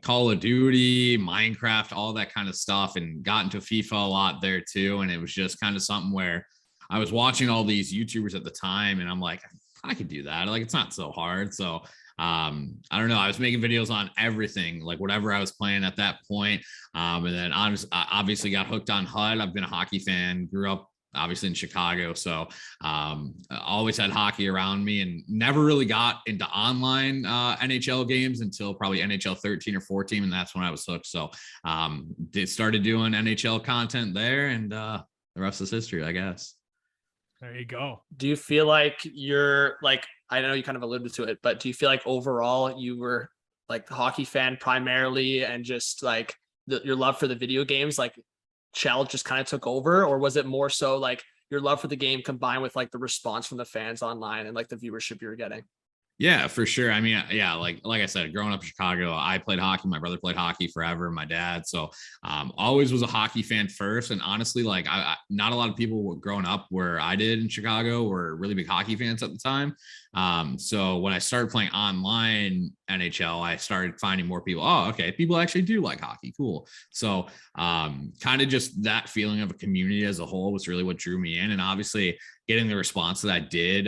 Call of Duty, Minecraft, all that kind of stuff, and got into FIFA a lot there too. And it was just kind of something where I was watching all these YouTubers at the time and I'm like, I could do that. Like, it's not so hard. So I don't know. I was making videos on everything, like whatever I was playing at that point. And then I obviously got hooked on HUD. I've been a hockey fan, grew up obviously in Chicago. So I always had hockey around me and never really got into online NHL games until probably NHL 13 or 14. And that's when I was hooked. So started doing NHL content there, and the rest is history, I guess. There you go. Do you feel like you're like, I know you kind of alluded to it, but do you feel like overall you were like the hockey fan primarily and just like your love for the video games, like Shell just kind of took over? Or was it more so like your love for the game combined with like the response from the fans online and like the viewership you were getting? Yeah, for sure. I mean, yeah, like I said, growing up in Chicago, I played hockey. My brother played hockey forever, my dad. So always was a hockey fan first. And honestly, like not a lot of people growing up where I did in Chicago were really big hockey fans at the time. So when I started playing online NHL, I started finding more people. Oh, okay, people actually do like hockey. Cool. So kind of just that feeling of a community as a whole was really what drew me in. And obviously getting the response that I did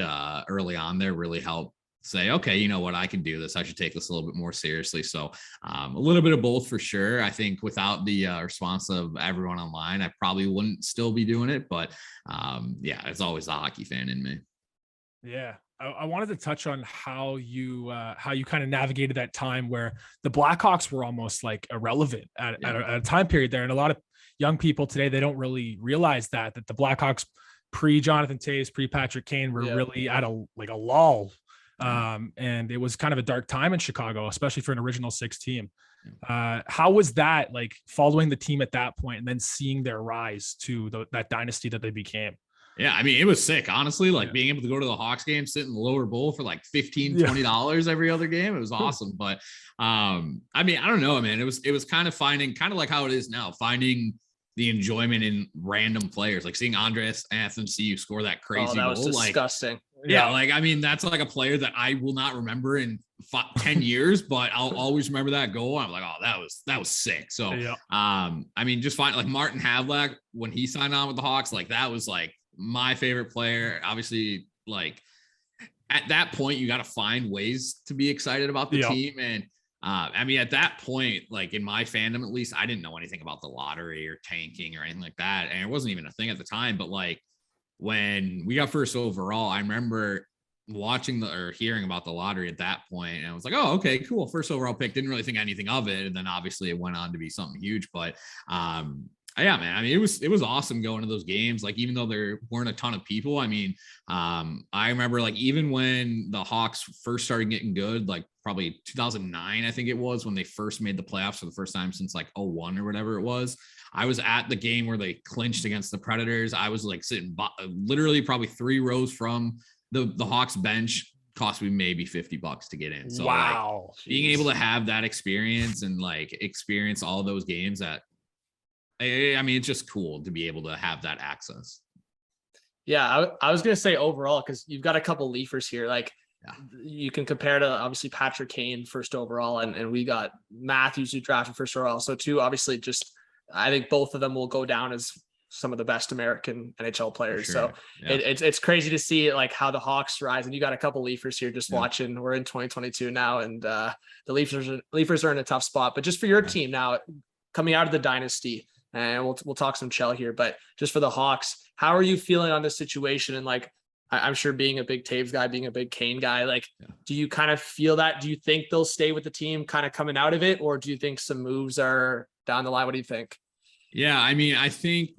early on there really helped say, okay, you know what, I can do this. I should take this a little bit more seriously. So a little bit of both for sure. I think without the response of everyone online, I probably wouldn't still be doing it. But yeah, it's always a hockey fan in me. Yeah. I wanted to touch on how you kind of navigated that time where the Blackhawks were almost like irrelevant at a time period there. And a lot of young people today, they don't really realize that the Blackhawks pre Jonathan Toews, pre Patrick Kane were really at a lull. And it was kind of a dark time in Chicago, especially for an original six team. How was that like following the team at that point and then seeing their rise to that dynasty that they became? Yeah, I mean, it was sick, honestly, like being able to go to the Hawks game, sit in the lower bowl for like $15-$20 every other game. It was awesome. But I mean, I don't know, man. It was kind of finding, kind of like how it is now, finding the enjoyment in random players, like seeing Andreas Athanasiou score that crazy that was goal. disgusting. Like, yeah, like, I mean, that's like a player that I will not remember in 10 years, but I'll always remember that goal. I'm like, oh, that was sick. So, I mean, just find like Martin Havlat when he signed on with the Hawks, like that was like my favorite player. Obviously, like at that point, you got to find ways to be excited about the team. And I mean, at that point, like in my fandom, at least, I didn't know anything about the lottery or tanking or anything like that. And it wasn't even a thing at the time. But like when we got first overall, I remember watching or hearing about the lottery at that point, and I was like, oh, okay, cool. First overall pick. Didn't really think anything of it. And then obviously it went on to be something huge. But yeah, man. I mean, it was awesome going to those games. Like, even though there weren't a ton of people, I mean, I remember like even when the Hawks first started getting good, like probably 2009, I think it was, when they first made the playoffs for the first time since like 01 or whatever it was. I was at the game where they clinched against the Predators. I was like sitting literally probably 3 rows from the Hawks bench. Cost me maybe $50 to get in. So wow, like, being able to have that experience and like experience all those games I mean, it's just cool to be able to have that access. Yeah, I was going to say overall, because you've got a couple Leafers here. Like, you can compare to obviously Patrick Kane first overall, and we got Matthews who drafted first overall. So too, obviously, just I think both of them will go down as some of the best American NHL players. So it's crazy to see like how the Hawks rise, and you got a couple Leafers here just watching. We're in 2022 now, and the Leafers are in a tough spot. But just for your team now, coming out of the dynasty, and we'll talk some Chell here, but just for the Hawks, how are you feeling on this situation? And like, I'm sure being a big Taves guy, being a big Kane guy, like, do you kind of feel that? Do you think they'll stay with the team kind of coming out of it? Or do you think some moves are down the line? What do you think? Yeah, I mean, I think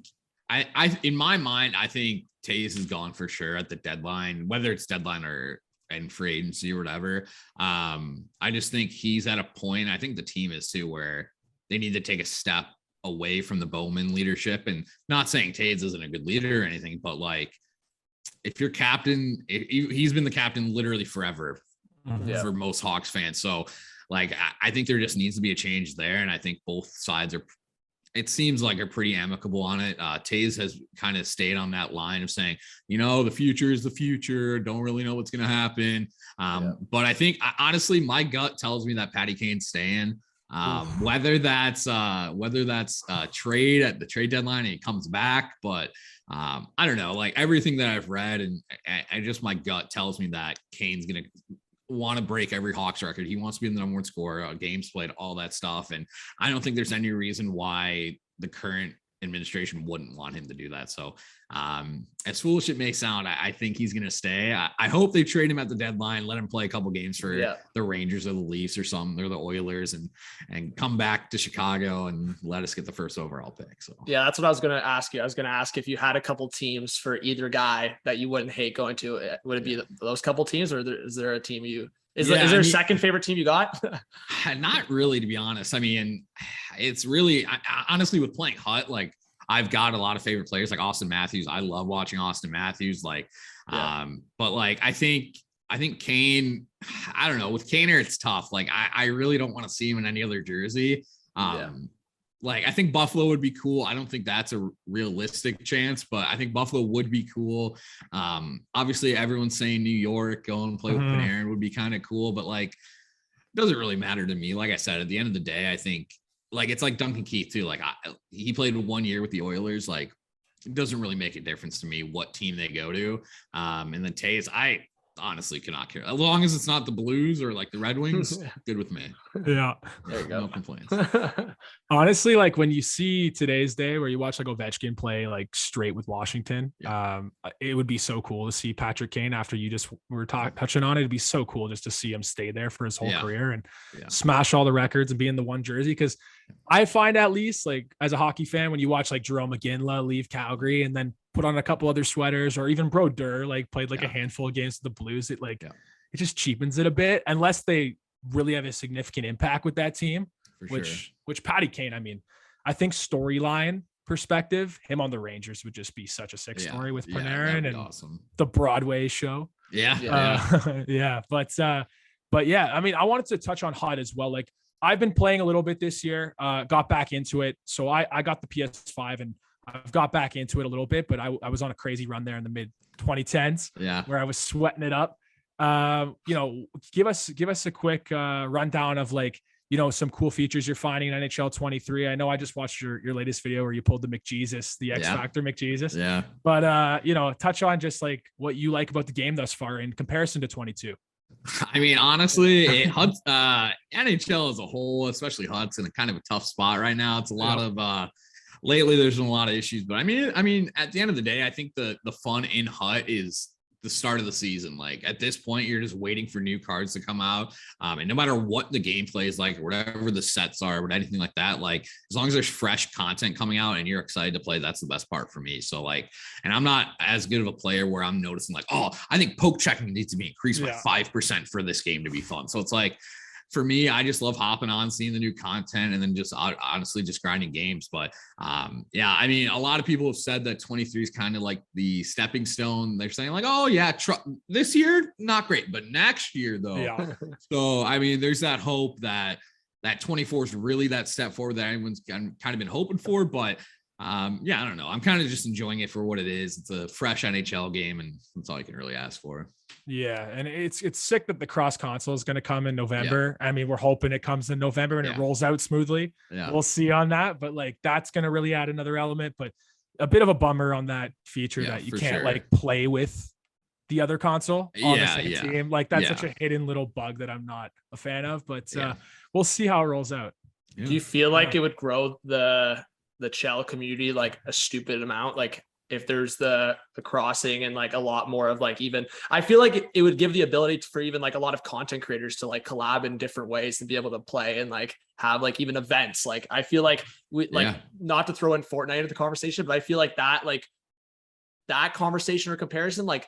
I in my mind, I think Taves is gone for sure at the deadline, whether it's deadline or in free agency or whatever. I just think he's at a point, I think the team is too, where they need to take a step away from the Bowman leadership. And not saying Taves isn't a good leader or anything, but like, if you're captain, he's been the captain literally forever for most Hawks fans. So like, I think there just needs to be a change there. And I think both sides it seems like are pretty amicable on it. Taves has kind of stayed on that line of saying, the future is the future. Don't really know what's going to happen. But I think honestly, my gut tells me that Patty Kane's staying. Whether that's trade at the trade deadline and he comes back, but I don't know, like everything that I've read and I just, my gut tells me that Kane's going to want to break every Hawks record. He wants to be in the number one scorer, games played, all that stuff. And I don't think there's any reason why the current administration wouldn't want him to do that. So as foolish it may sound, I think he's going to stay. I hope they trade him at the deadline, let him play a couple games for the Rangers or the Leafs or something, or the Oilers, and come back to Chicago and let us get the first overall pick. So yeah, that's what I was going to ask you. I was going to ask if you had a couple teams for either guy that you wouldn't hate going to. Would it be those couple teams, or is there a team is there a second favorite team you got? Not really, to be honest. I mean, it's really, honestly, with playing Hut, like I've got a lot of favorite players like Austin Matthews. I love watching Austin Matthews. Like, but like, I think Kane, I don't know, with Kaner, it's tough. Like, I really don't want to see him in any other jersey. Like, I think Buffalo would be cool. I don't think that's a realistic chance, but I think Buffalo would be cool. Obviously everyone's saying New York, go and play with Panarin would be kind of cool, but like, it doesn't really matter to me. Like I said, at the end of the day, I think like, it's like Duncan Keith too. Like he played 1 year with the Oilers. Like, it doesn't really make a difference to me what team they go to. And then Taves, I honestly cannot care. As long as it's not the Blues or like the Red Wings, good with me. Yeah. There you go. No complaints. Honestly, like when you see today's day where you watch like Ovechkin play like straight with Washington, it would be so cool to see Patrick Kane after you just were touching on it. It'd be so cool just to see him stay there for his whole career and smash all the records and be in the one jersey. Cause I find, at least like as a hockey fan, when you watch like Jerome McGinley leave Calgary and then put on a couple other sweaters, or even Brodeur like played like a handful of games with the Blues, it like it just cheapens it a bit unless they really have a significant impact with that team. Which Patty Kane, I mean, I think storyline perspective, him on the Rangers would just be such a sick story with Panarin and the Broadway show. But yeah, I mean, I wanted to touch on Hut as well. Like, I've been playing a little bit this year, got back into it. So I got the PS5 and I've got back into it a little bit, but I was on a crazy run there in the mid 2010s where I was sweating it up. Give us a quick rundown of like, some cool features you're finding in NHL 23. I know I just watched your latest video where you pulled the McJesus, the X Factor McJesus. Yeah. But touch on just like what you like about the game thus far in comparison to 22. I mean, honestly, NHL as a whole, especially Hut's in a kind of a tough spot right now. It's a lot of lately there's been a lot of issues, but I mean, at the end of the day, I think the fun in Hut is the start of the season. Like at this point, you're just waiting for new cards to come out. And no matter what the gameplay is like, or whatever the sets are, or anything like that, like as long as there's fresh content coming out and you're excited to play, that's the best part for me. So like, and I'm not as good of a player where I'm noticing like, oh, I think poke checking needs to be increased by 5% for this game to be fun. So it's like, for me, I just love hopping on, seeing the new content, and then just honestly just grinding games. But I mean, a lot of people have said that 23 is kind of like the stepping stone. They're saying like, oh yeah, this year, not great, but next year though. Yeah. So, I mean, there's that hope that 24 is really that step forward that everyone's kind of been hoping for. But Yeah, I don't know. I'm kind of just enjoying it for what it is. It's a fresh NHL game, and that's all you can really ask for. Yeah, and it's sick that the cross console is going to come in November. Yeah. I mean, we're hoping it comes in November and it rolls out smoothly. Yeah. We'll see on that, but like that's going to really add another element. But a bit of a bummer on that feature that you can't like play with the other console on the same team. Like that's such a hidden little bug that I'm not a fan of. But we'll see how it rolls out. Yeah. Do you feel like it would grow the Chell community like a stupid amount? Like if there's the crossing and like a lot more of like, even I feel like it would give the ability for even like a lot of content creators to like collab in different ways and be able to play and like have like even events. Like I feel like we like not to throw in Fortnite into the conversation, but I feel like that conversation or comparison, like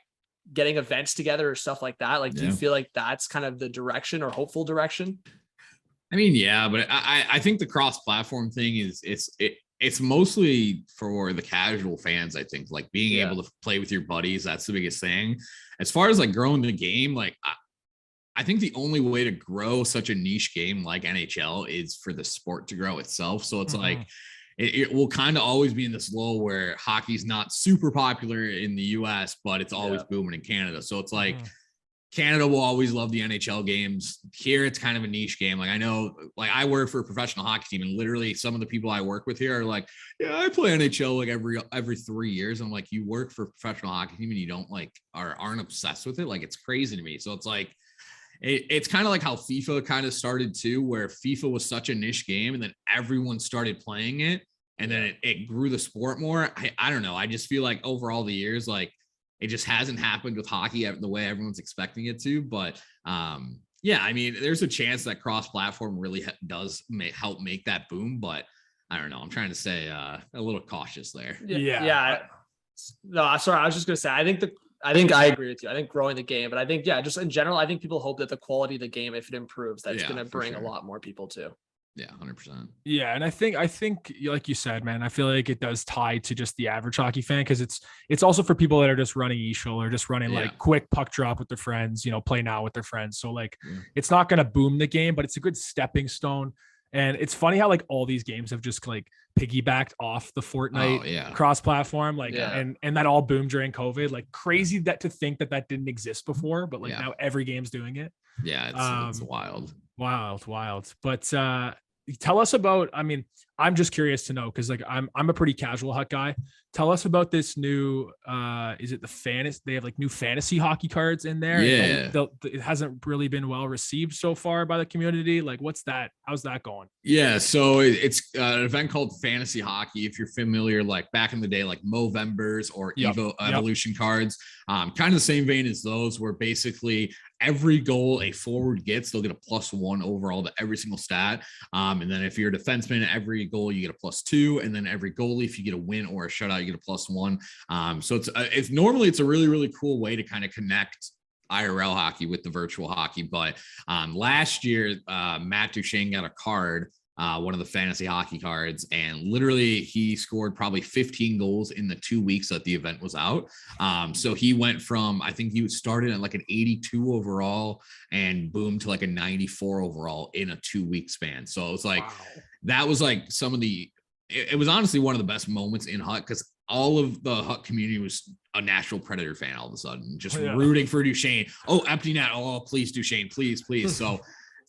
getting events together or stuff like that. Like, do you feel like that's kind of the direction or hopeful direction? I mean, yeah, but I think the cross-platform thing is it's mostly for the casual fans. I think like being able to play with your buddies, that's the biggest thing. As far as like growing the game, like I think the only way to grow such a niche game like NHL is for the sport to grow itself. So it's like it will kind of always be in this lull where hockey's not super popular in the US, but it's always booming in Canada. So it's like Canada will always love the NHL games. Here, it's kind of a niche game. Like I know, like I work for a professional hockey team, and literally some of the people I work with here are like, "Yeah, I play NHL like every 3 years." I'm like, "You work for a professional hockey team and you don't like aren't obsessed with it?" Like it's crazy to me. So it's like it's kind of like how FIFA kind of started too, where FIFA was such a niche game, and then everyone started playing it, and then it grew the sport more. I don't know. I just feel like overall the years, like it just hasn't happened with hockey the way everyone's expecting it to. But yeah, I mean, there's a chance that cross-platform really does help make that boom. But I don't know. I'm trying to say a little cautious there. Yeah. No, sorry. I was just going to say, I think I agree with you. I think growing the game, but I think, just in general, I think people hope that the quality of the game, if it improves, that's going to bring a lot more people too. Yeah, 100%. Yeah, and I think like you said, man, I feel like it does tie to just the average hockey fan, because it's also for people that are just running eShul or just running like quick puck drop with their friends, play now with their friends. So like it's not going to boom the game, but it's a good stepping stone. And it's funny how like all these games have just like piggybacked off the Fortnite cross-platform, like and that all boomed during COVID. Like crazy that to think that didn't exist before, but like now every game's doing it. Yeah, it's wild. But tell us about, I mean, I'm just curious to know, because like I'm a pretty casual Hut guy. Tell us about this new is it the fantasy? They have like new fantasy hockey cards in there. It hasn't really been well received so far by the community. Like what's that? How's that going? Yeah, so it's an event called Fantasy Hockey. If you're familiar, like back in the day, like Movembers or Evolution cards, kind of the same vein as those, where basically every goal a forward gets, they'll get a +1 overall to every single stat. And then if you're a defenseman, every goal you get a +2, and then every goalie, if you get a win or a shutout, you get a +1. So it's normally a really, really cool way to kind of connect IRL hockey with the virtual hockey. But last year, Matt Duchesne got a card, one of the fantasy hockey cards, and literally he scored probably 15 goals in the 2 weeks that the event was out. So he went from, I think he started at like an 82 overall and boomed to like a 94 overall in a 2-week span. So it's like, that was like it was honestly one of the best moments in Hut, because all of the Hut community was a Nashville Predator fan all of a sudden, just rooting for Duchesne. Oh, empty net. Oh, please, Duchesne, please. So,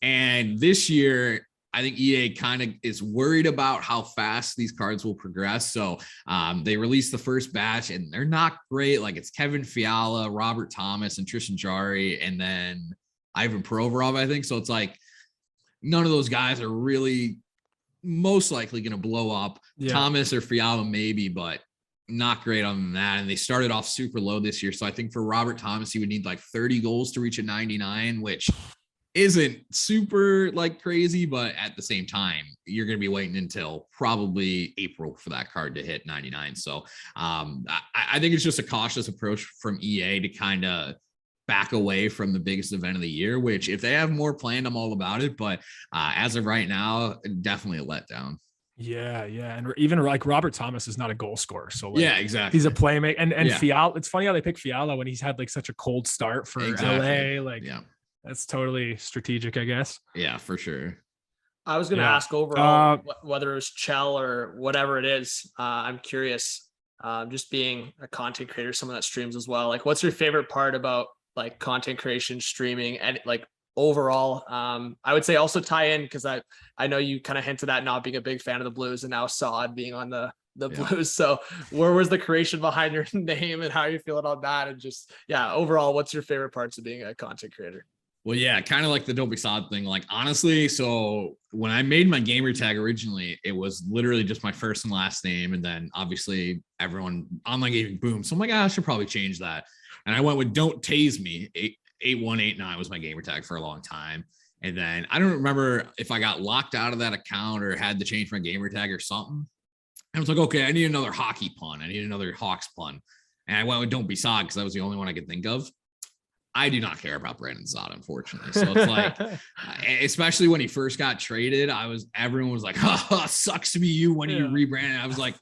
and this year, I think EA kind of is worried about how fast these cards will progress. So they released the first batch, and they're not great. Like it's Kevin Fiala, Robert Thomas, and Tristan Jarry, and then Ivan Provorov, I think. So it's like none of those guys are really most likely going to blow up. Thomas or Fiala maybe, but not great other than that. And they started off super low this year. So I think for Robert Thomas, he would need like 30 goals to reach a 99, which isn't super like crazy, but at the same time, you're going to be waiting until probably April for that card to hit 99. So I think it's just a cautious approach from EA to kind of back away from the biggest event of the year, which if they have more planned, I'm all about it. But as of right now, definitely a letdown. Yeah. And even like Robert Thomas is not a goal scorer. So like, exactly. He's a playmaker. And Fiala, it's funny how they pick Fiala when he's had like such a cold start for LA. Like that's totally strategic, I guess. Yeah, for sure. I was going to ask overall whether it was Chell or whatever it is. I'm curious, just being a content creator, someone that streams as well. Like, what's your favorite part about like content creation, streaming, and like overall? I would say also tie in, because I know you kind of hinted at not being a big fan of the Blues, and now Saad being on the Blues. So where was the creation behind your name, and how are you feeling on that? And just, overall, what's your favorite parts of being a content creator? Well, yeah, kind of like the Don't Be Sod thing. Like, honestly, so when I made my gamer tag originally, it was literally just my first and last name. And then obviously everyone online gaming boom. So I'm like, I should probably change that. And I went with Don't Tase Me. 8189 was my gamer tag for a long time. And then I don't remember if I got locked out of that account or had to change my gamer tag or something. And I was like, okay, I need another hockey pun. I need another Hawks pun. And I went with Don't Be Sod because that was the only one I could think of. I do not care about Brandon Saad, unfortunately. So it's like, especially when he first got traded, everyone was like, sucks to be you when you rebranded. I was like,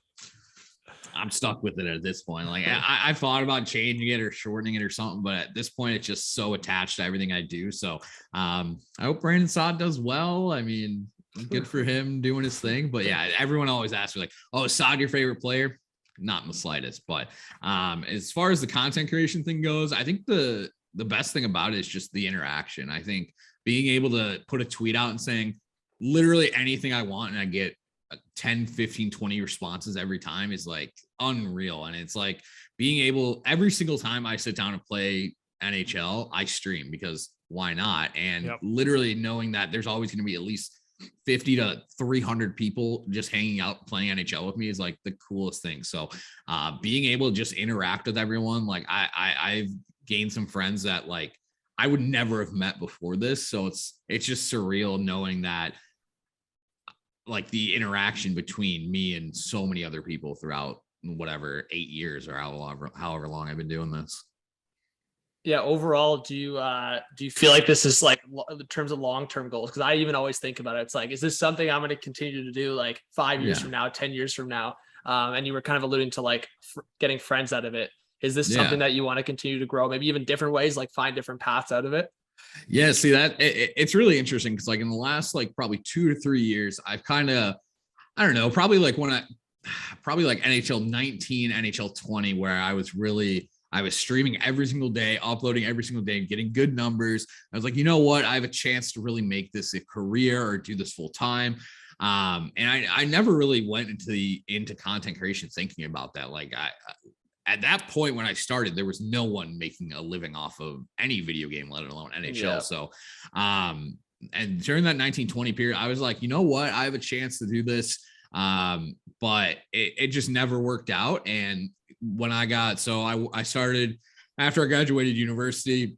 I'm stuck with it at this point. Like, I thought about changing it or shortening it or something, but at this point, it's just so attached to everything I do. So I hope Brandon Saad does well. I mean, good for him doing his thing. But yeah, everyone always asks me like, oh, is Saad your favorite player? Not in the slightest. But as far as the content creation thing goes, I think the best thing about it is just the interaction. I think being able to put a tweet out and saying literally anything I want and I get 10, 15, 20 responses every time is like unreal. And it's like being able, every single time I sit down and play NHL, I stream because why not? And literally knowing that there's always going to be at least 50 to 300 people just hanging out playing NHL with me is like the coolest thing. So being able to just interact with everyone, like I've gained some friends that like I would never have met before this. So it's just surreal knowing that like the interaction between me and so many other people throughout whatever 8 years or however long I've been doing this. Yeah. Overall, do you feel like this is like in terms of long-term goals? Because I even always think about it. It's like, is this something I'm going to continue to do like 5 years from now, 10 years from now? And you were kind of alluding to like getting friends out of it. Is this something that you want to continue to grow? Maybe even different ways, like find different paths out of it? Yeah, see that it's really interesting because like in the last like probably 2 to 3 years, I've kind of, I don't know, probably like NHL 19, NHL 20, where I was streaming every single day, uploading every single day, getting good numbers. I was like, you know what? I have a chance to really make this a career or do this full time. And I never really went into content creation thinking about that. Like at that point when I started, there was no one making a living off of any video game, let alone NHL. Yeah. So, and during that 1920 period, I was like, you know what? I have a chance to do this. But it just never worked out. And when I started after I graduated university,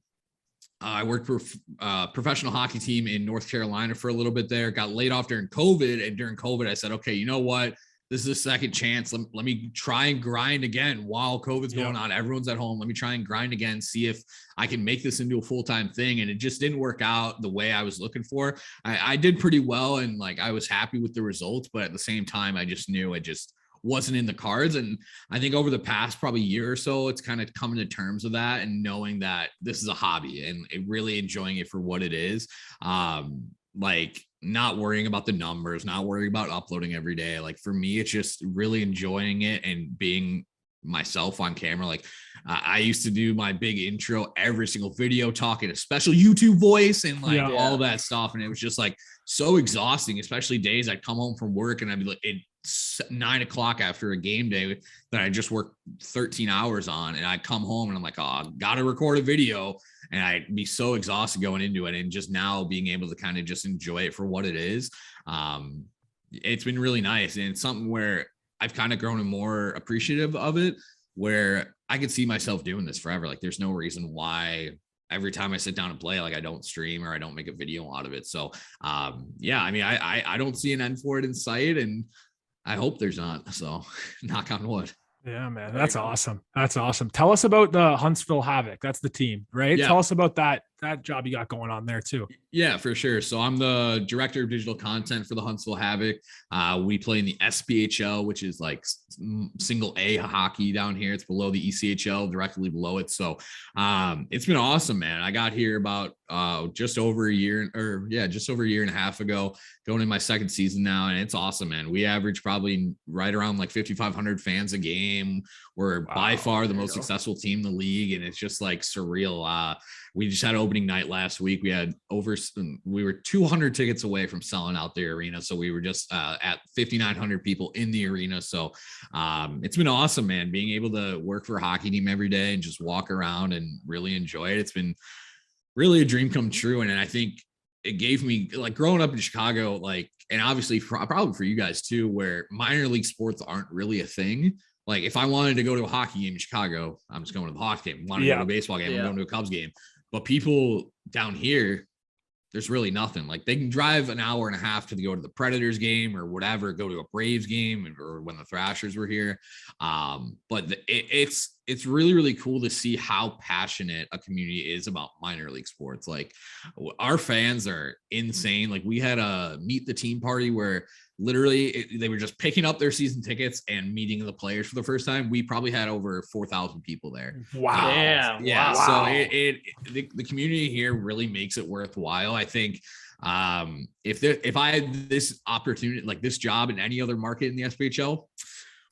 I worked for a professional hockey team in North Carolina for a little bit there, got laid off during COVID. And during COVID, I said, okay, you know what? This is a second chance. Let me try and grind again while COVID's going on. Everyone's at home. Let me try and grind again, see if I can make this into a full-time thing. And it just didn't work out the way I was looking for. I did pretty well and like I was happy with the results, but at the same time, I just knew it just wasn't in the cards. And I think over the past probably year or so, it's kind of coming to terms with that and knowing that this is a hobby and really enjoying it for what it is. Like not worrying about the numbers, not worrying about uploading every day. Like for me, it's just really enjoying it and being myself on camera. Like I used to do my big intro every single video, talking a special YouTube voice and like all that stuff. And it was just like so exhausting, especially days I'd come home from work and I'd be like, it's 9 o'clock after a game day that I just worked 13 hours on. And I'd come home and I'm like, oh, gotta record a video. And I'd be so exhausted going into it. And just now being able to kind of just enjoy it for what it is. It's been really nice. And it's something where I've kind of grown more appreciative of it, where I could see myself doing this forever. Like there's no reason why every time I sit down and play, like I don't stream or I don't make a video out of it. So yeah, I mean, I don't see an end for it in sight and I hope there's not. So knock on wood. Yeah, man. That's awesome. That's awesome. Tell us about the Huntsville Havoc. That's the team, right? Yeah. Tell us about that that job you got going on there too. Yeah, for sure. So I'm the director of digital content for the Huntsville Havoc. We play in the SPHL, which is like single A hockey down here. It's below the ECHL, directly below it. So it's been awesome, man. I got here about just over a year and a half ago, going in my second season now. And it's awesome, man. We average probably right around like 5,500 fans a game. We're by far the most successful team in the league. And it's just like surreal. We just had opening night last week. We were 200 tickets away from selling out the arena. So we were just at 5,900 people in the arena. So it's been awesome, man, being able to work for a hockey team every day and just walk around and really enjoy it. It's been really a dream come true. And I think it gave me, like, growing up in Chicago, like, and obviously probably for you guys too, where minor league sports aren't really a thing. Like, if I wanted to go to a hockey game in Chicago, I'm just going to the hockey game. Want to go to a baseball game, I'm going to a Cubs game. But people down here, there's really nothing. Like, they can drive an hour and a half to go to the Predators game or whatever, go to a Braves game, or when the Thrashers were here. But it's really, really cool to see how passionate a community is about minor league sports. Like, our fans are insane. Like, we had a meet the team party where literally they were just picking up their season tickets and meeting the players for the first time. We probably had over 4,000 people there. Wow. Yeah. Wow. So the community here really makes it worthwhile. I think if I had this opportunity, like this job in any other market in the SPHL,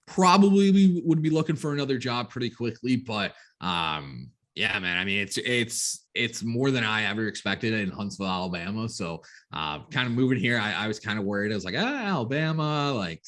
probably we would be looking for another job pretty quickly. But yeah, man, I mean, it's more than I ever expected in Huntsville, Alabama. So kind of moving here, I was kind of worried. I was like, Alabama, like,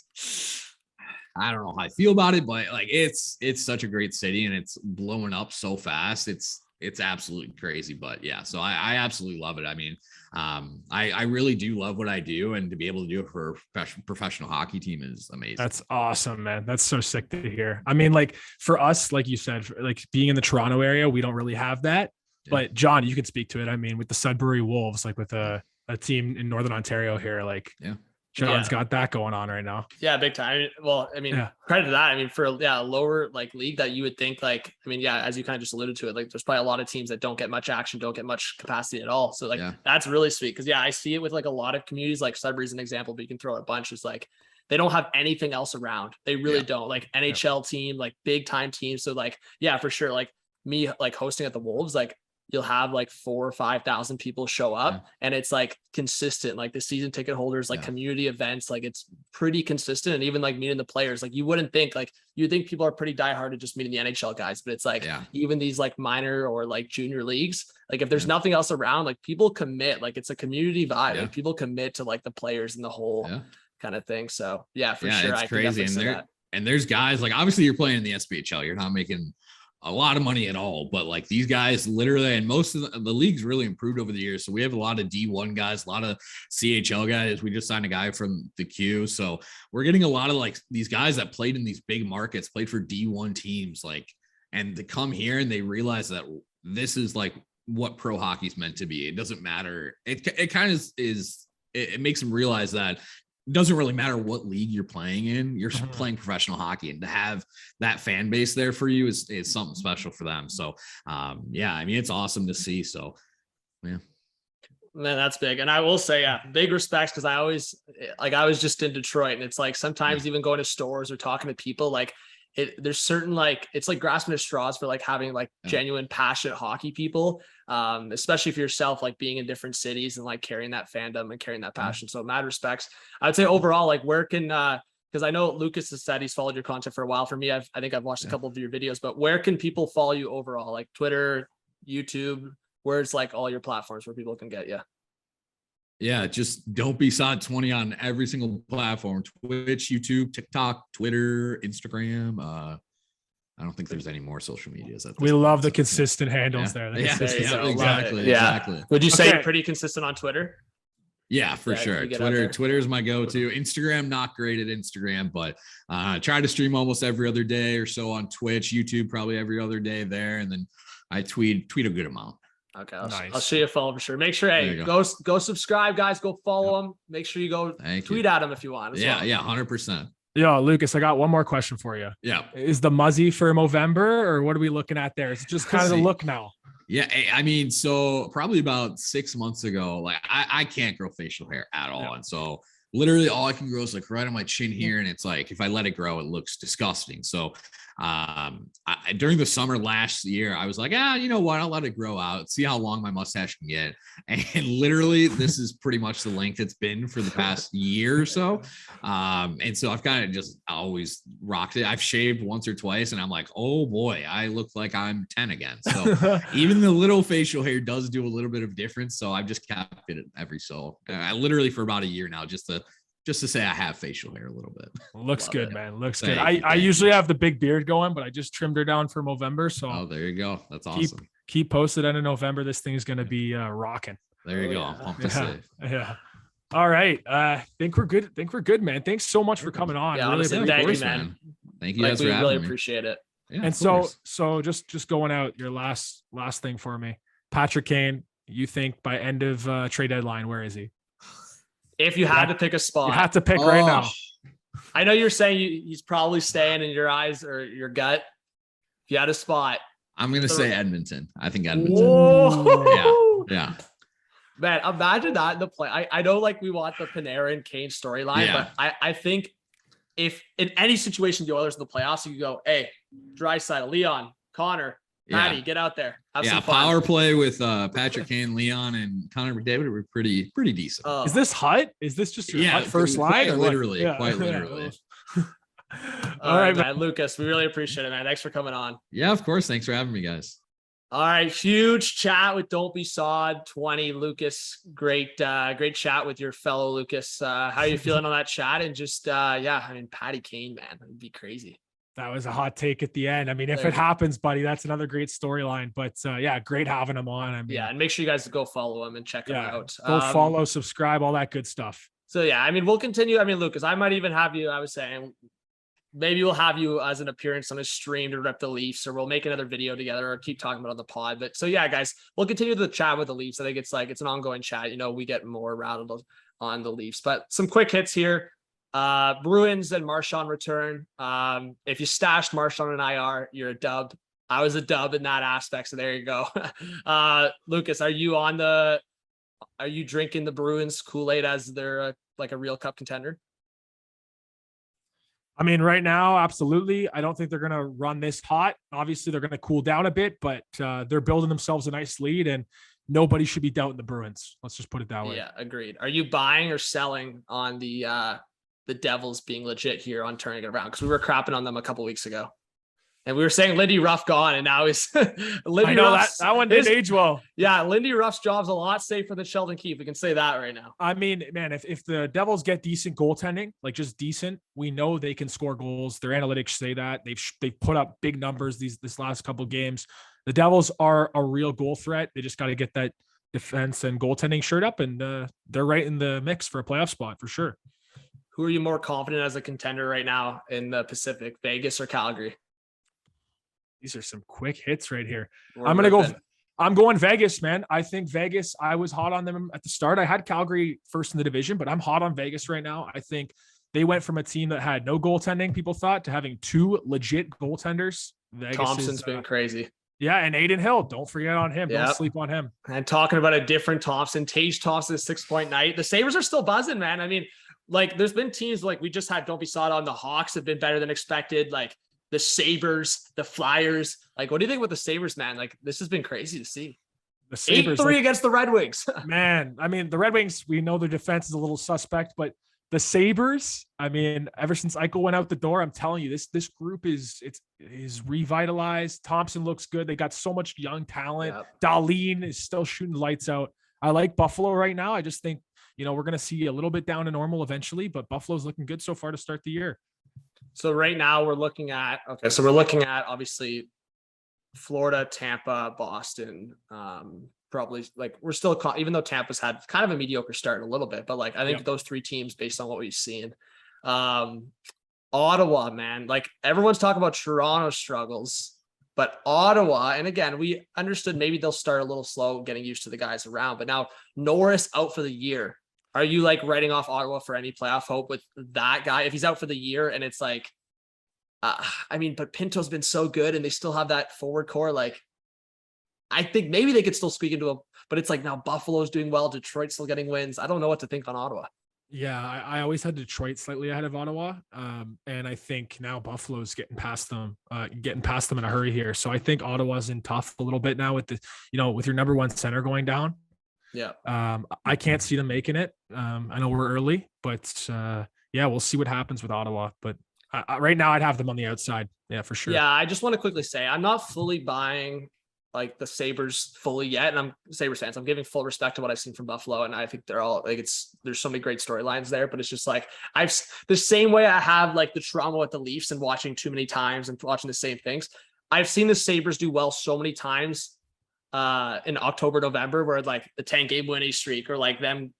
I don't know how I feel about it, but like, it's such a great city and it's blowing up so fast. It's absolutely crazy. But yeah, so I absolutely love it. I mean, I really do love what I do, and to be able to do it for a professional hockey team is amazing. That's awesome, man. That's so sick to hear. I mean, like, for us, like you said, like being in the Toronto area, we don't really have that. Yeah. But John, you can speak to it. I mean, with the Sudbury Wolves, like with a team in Northern Ontario here, like, yeah, John's got that going on right now. Yeah, big time. Well, I mean, credit to that. I mean, for a lower like league that you would think, like, I mean, yeah, as you kind of just alluded to it, like, there's probably a lot of teams that don't get much action, don't get much capacity at all. So like, that's really sweet. Cause yeah, I see it with like a lot of communities. Like Sudbury's an example, but you can throw a bunch. It's like, they don't have anything else around. They really don't. Like NHL team, like big time teams. So like, yeah, for sure. Like me, like hosting at the Wolves, like, you'll have like 4,000 or 5,000 people show up and it's like consistent, like the season ticket holders, like community events, like it's pretty consistent. And even like meeting the players, like you wouldn't think, like you think people are pretty diehard to just meeting the NHL guys, but it's like even these like minor or like junior leagues, like if there's nothing else around, like people commit, like it's a community vibe. Like people commit to like the players and the whole kind of thing. So yeah, for sure. It's crazy. And there's guys, like, obviously you're playing in the SPHL, you're not making a lot of money at all, but like these guys literally, and most of the league's really improved over the years. So we have a lot of D1 guys, a lot of CHL guys. We just signed a guy from the Q. So we're getting a lot of like these guys that played in these big markets, played for D1 teams, like, and to come here and they realize that this is like what pro hockey is meant to be. It doesn't matter. It kind of is, it makes them realize that it doesn't really matter what league you're playing in. You're playing professional hockey, and to have that fan base there for you is something special for them. So, yeah, I mean, it's awesome to see. So, yeah. Man, that's big. And I will say, big respects. Cause I was just in Detroit, and it's like, sometimes even going to stores or talking to people, like there's certain, like, it's like grasping at straws for like having like genuine passionate hockey people. Especially for yourself, like being in different cities and like carrying that fandom and carrying that passion. So mad respects. I would say overall, like, where can, because I know Lucas has said he's followed your content for a while. For me, I think I've watched a couple of your videos, but where can people follow you overall? Like Twitter, YouTube, where's like all your platforms where people can get you? Yeah, just don't be SOD20 on every single platform: Twitch, YouTube, TikTok, Twitter, Instagram. I don't think there's any more social medias. We love the consistent handles there. Exactly. Would you say you're pretty consistent on Twitter? Yeah, for sure. Twitter is my go-to. Instagram, not great at Instagram, but try to stream almost every other day or so on Twitch. YouTube, probably every other day there, and then I tweet a good amount. Okay, I'll show you a follow for sure. Make sure, go subscribe, guys. Go follow them. Make sure you go tweet at them if you want. Yeah, 100%. Yo, Lucas, I got one more question for you. Yeah. Is the Muzzy for Movember, or what are we looking at there? Is it just kind of the look now? Yeah, I mean, so probably about 6 months ago, like I can't grow facial hair at all. Yeah. And so literally all I can grow is like right on my chin here. And it's like, if I let it grow, it looks disgusting. So during the summer last year, I was like, you know what? I'll let it grow out, see how long my mustache can get. And literally this is pretty much the length it's been for the past year or so. And so I've kind of just always rocked it. I've shaved once or twice and I'm like, oh boy, I look like I'm 10 again. So even the little facial hair does do a little bit of difference. So I've just kept it every so. I literally for about a year now, just to say I have facial hair a little bit. Looks good, it. Man. Looks good. I usually have the big beard going, but I just trimmed her down for November. So there you go. That's awesome. Keep posted end of November. This thing is going to be rocking. There you go. I'm pumped to save. Yeah. All right. Think we're good, man. Thanks so much for coming on. Yeah, really honestly, thank you, man. Thank you guys for having me. We really appreciate it. Yeah, and so just going out, your last thing for me. Patrick Kane, you think by end of trade deadline, where is he? If you had to pick a spot, you have to pick right now. I know you're saying he's probably staying in your eyes or your gut. If you had a spot, I'm going to say Edmonton. I think Edmonton. Whoa. Yeah. Man, imagine that in the play. I know like we want the Panarin and Kane storyline, but I think if in any situation the Oilers in the playoffs, you go, hey, Draisaitl, Leon, Connor, Patty, get out there. Have some fun. Power play with Patrick Kane, Leon, and Connor McDavid were pretty decent. Is this Hut? Is this just your Hut first line? Quite literally. All right, man. Lucas, we really appreciate it, man. Thanks for coming on. Yeah, of course. Thanks for having me, guys. All right, huge chat with Don't Be Sod 20. Lucas, great chat with your fellow Lucas. How are you feeling on that chat? And just Patty Kane, man, it'd be crazy. That was a hot take at the end. I mean, if it happens, buddy, that's another great storyline. But great having him on. I mean, and make sure you guys go follow him and check him out. Go follow, subscribe, all that good stuff. So I mean, we'll continue. I mean, Lucas, I might even have you. I was saying maybe we'll have you as an appearance on a stream to rep the Leafs, or we'll make another video together, or keep talking about it on the pod. But so guys, we'll continue the chat with the Leafs. I think it's an ongoing chat. You know, we get more rattled on the Leafs, but some quick hits here. Bruins and Marchand return. If you stashed Marchand in IR, you're a dub. I was a dub in that aspect, so there you go. Lucas, are you drinking the Bruins Kool-Aid as they're like a real cup contender? I mean, right now, absolutely. I don't think they're going to run this hot. Obviously, they're going to cool down a bit, but they're building themselves a nice lead, and nobody should be doubting the Bruins. Let's just put it that way. Yeah, agreed. Are you buying or selling on the Devils being legit here on turning it around? Because we were crapping on them a couple weeks ago, and we were saying Lindy Ruff gone, and now he's Lindy. I know that one didn't age well. Yeah, Lindy Ruff's job's a lot safer than Sheldon Keefe. We can say that right now. I mean, man, if the Devils get decent goaltending, like just decent, we know they can score goals. Their analytics say that they've put up big numbers this last couple of games. The Devils are a real goal threat. They just got to get that defense and goaltending shirt up, and they're right in the mix for a playoff spot for sure. Who are you more confident as a contender right now in the Pacific, Vegas or Calgary? These are some quick hits right here. I'm going Vegas, man. I think Vegas, I was hot on them at the start. I had Calgary first in the division, but I'm hot on Vegas right now. I think they went from a team that had no goaltending, people thought, to having two legit goaltenders. Vegas Thompson's been crazy. Yeah, and Aiden Hill, don't forget on him. Don't sleep on him. And talking about a different Thompson, Tage Thompson's 6-point night. The Sabres are still buzzing, man. I mean, like, there's been teams like we just had Don't Be Sod on. The Hawks have been better than expected. Like the Sabres, the Flyers. Like, what do you think about the Sabres, man? Like, this has been crazy to see. The Sabres 8-3 against the Red Wings. Man, I mean, the Red Wings, we know their defense is a little suspect, but the Sabres, I mean, ever since Eichel went out the door, I'm telling you, this group is revitalized. Thompson looks good. They got so much young talent. Yep. Dahlin is still shooting lights out. I like Buffalo right now. I just think, we're going to see a little bit down to normal eventually, but Buffalo's looking good so far to start the year. So right now we're looking at obviously Florida, Tampa, Boston, probably like we're still, even though Tampa's had kind of a mediocre start a little bit, but like, I think those three teams based on what we've seen, Ottawa, man, like everyone's talking about Toronto struggles, but Ottawa, and again, we understood maybe they'll start a little slow getting used to the guys around, but now Norris out for the year. Are you like writing off Ottawa for any playoff hope with that guy? If he's out for the year and it's like, but Pinto's been so good and they still have that forward core. Like, I think maybe they could still squeak into but it's like now Buffalo's doing well. Detroit's still getting wins. I don't know what to think on Ottawa. Yeah, I always had Detroit slightly ahead of Ottawa. And I think now Buffalo's getting past them in a hurry here. So I think Ottawa's in tough a little bit now with with your number one center going down. Yeah. I can't see them making it. I know we're early, but we'll see what happens with Ottawa. But right now I'd have them on the outside. Yeah, for sure. Yeah, I just want to quickly say I'm not fully buying like the Sabres fully yet. And I'm Sabres fans. I'm giving full respect to what I've seen from Buffalo. And I think they're all like, there's so many great storylines there, but it's just like, the same way I have like the trauma with the Leafs and watching too many times and watching the same things. I've seen the Sabres do well so many times in October, November, where like the 10-game winning streak or like them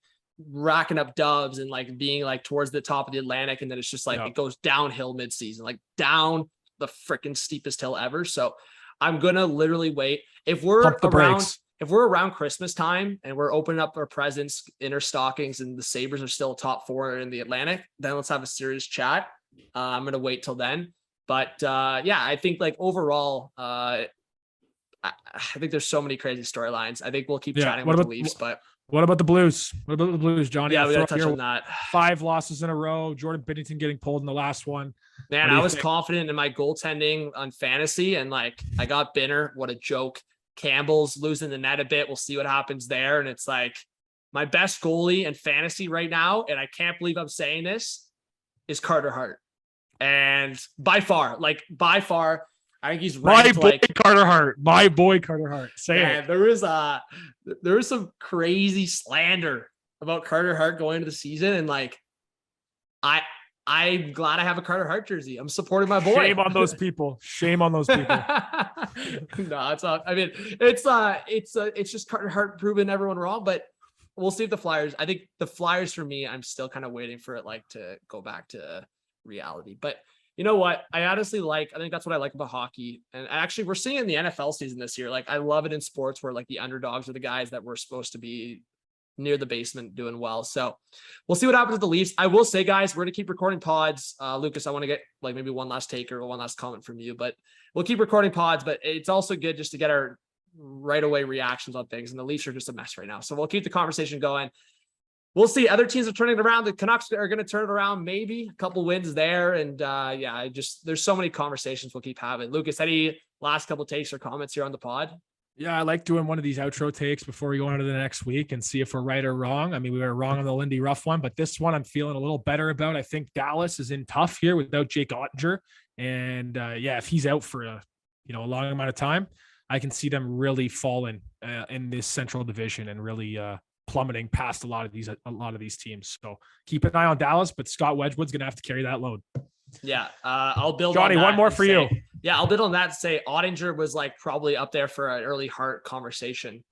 racking up dubs and like being like towards the top of the Atlantic. And then it's just like, it goes downhill mid-season, like down the freaking steepest hill ever. So I'm going to literally wait. If we're around Christmas time and we're opening up our presents, inner stockings, and the Sabres are still top 4 in the Atlantic, then let's have a serious chat. I'm going to wait till then. But I think like overall, I think there's so many crazy storylines. I think we'll keep chatting about the Leafs, but what about the Blues? What about the Blues, Johnny? Yeah, we got to touch on that. 5 losses in a row. Jordan Binnington getting pulled in the last one. Man, I was confident in my goaltending on fantasy, and like I got Binner. What a joke. Campbell's losing the net a bit. We'll see what happens there. And it's like my best goalie in fantasy right now, and I can't believe I'm saying this, is Carter Hart. And by far, I think he's ranked Carter Hart. My boy Carter Hart. It. There was some crazy slander about Carter Hart going into the season, and like I'm glad I have a Carter Hart jersey. I'm supporting my boy. Shame on those people. No, it's not. I mean, it's just Carter Hart proving everyone wrong, but we'll see if the Flyers. I think the Flyers for me, I'm still kind of waiting for it like to go back to reality. But you know what? I think that's what I like about hockey. And actually we're seeing it in the NFL season this year. Like I love it in sports where like the underdogs are the guys that we're supposed to be near the basement doing well. So we'll see what happens with the Leafs. I will say, guys, we're going to keep recording pods. Lucas, I want to get like maybe one last take or one last comment from you, but we'll keep recording pods, but it's also good just to get our right away reactions on things. And the Leafs are just a mess right now. So we'll keep the conversation going. We'll see. Other teams are turning it around. The Canucks are going to turn it around. Maybe a couple wins there. And there's so many conversations we'll keep having. Lucas, any last couple takes or comments here on the pod? Yeah, I like doing one of these outro takes before we go into the next week and see if we're right or wrong. I mean, we were wrong on the Lindy Ruff one, but this one I'm feeling a little better about. I think Dallas is in tough here without Jake Ottinger. And if he's out for a long amount of time, I can see them really falling in this Central Division and really plummeting past a lot of these teams. So keep an eye on Dallas, but Scott Wedgwood's going to have to carry that load. Yeah. I'll build Johnny, on that one more for you. Yeah. I'll build on that and say Ottinger was like probably up there for an early Hart conversation,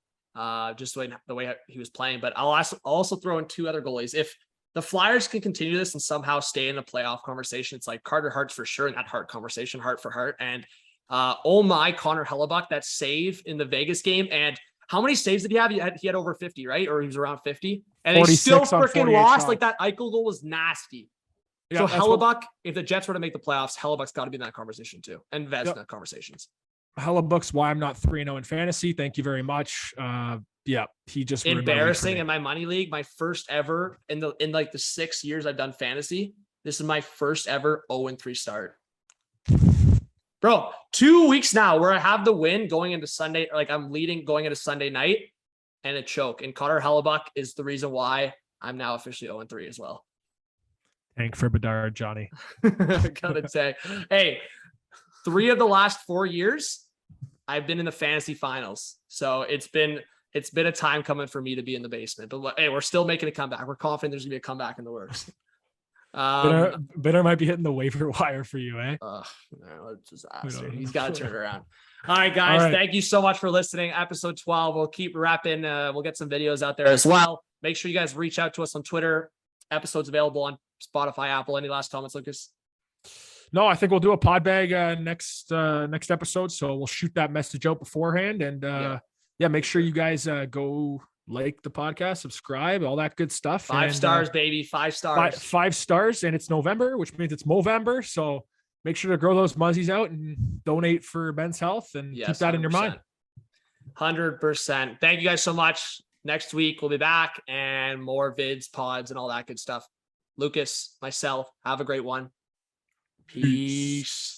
just the way he was playing. But I'll also throw in 2 other goalies. If the Flyers can continue this and somehow stay in the playoff conversation, it's like Carter Hart's for sure in that Hart conversation, Hart for Hart. And Connor Hellebuck, that save in the Vegas game. And how many saves did he have? He had over 50, right? Or he was around 50. And he still freaking lost. Like that Eichel goal was nasty. Yeah, so Hellebuck, if the Jets were to make the playoffs, Hellebuck's got to be in that conversation too. And Vezina conversations. Hellebuck's why I'm not 3-0 in fantasy. Thank you very much. He just embarrassing in my money league. My first ever in like the 6 years I've done fantasy. This is my first ever 0-3 start. Bro, 2 weeks now where I have the win going into Sunday, like I'm leading going into Sunday night and a choke. And Connor Hellebuck is the reason why I'm now officially 0-3 as well. Thank for Bedard, Johnny. Gotta say, hey, 3 of the last 4 years, I've been in the fantasy finals. So it's been a time coming for me to be in the basement. But hey, we're still making a comeback. We're confident there's gonna be a comeback in the works. Bitter might be hitting the waiver wire for you, eh? Disaster. He's got to turn it around. All right, guys. Thank you so much for listening. Episode 12. We'll keep wrapping. We'll get some videos out there as well. Make sure you guys reach out to us on Twitter. Episodes available on Spotify, Apple. Any last comments, Lucas? No, I think we'll do a pod bag next episode. So we'll shoot that message out beforehand. And make sure you guys go like the podcast, subscribe, all that good stuff. 5 stars, baby. 5 stars. 5 stars. And it's November, which means it's Movember. So make sure to grow those muzzies out and donate for men's health and keep that in your mind. 100%. Thank you guys so much. Next week, we'll be back and more vids, pods, and all that good stuff. Lucas, myself, have a great one. Peace.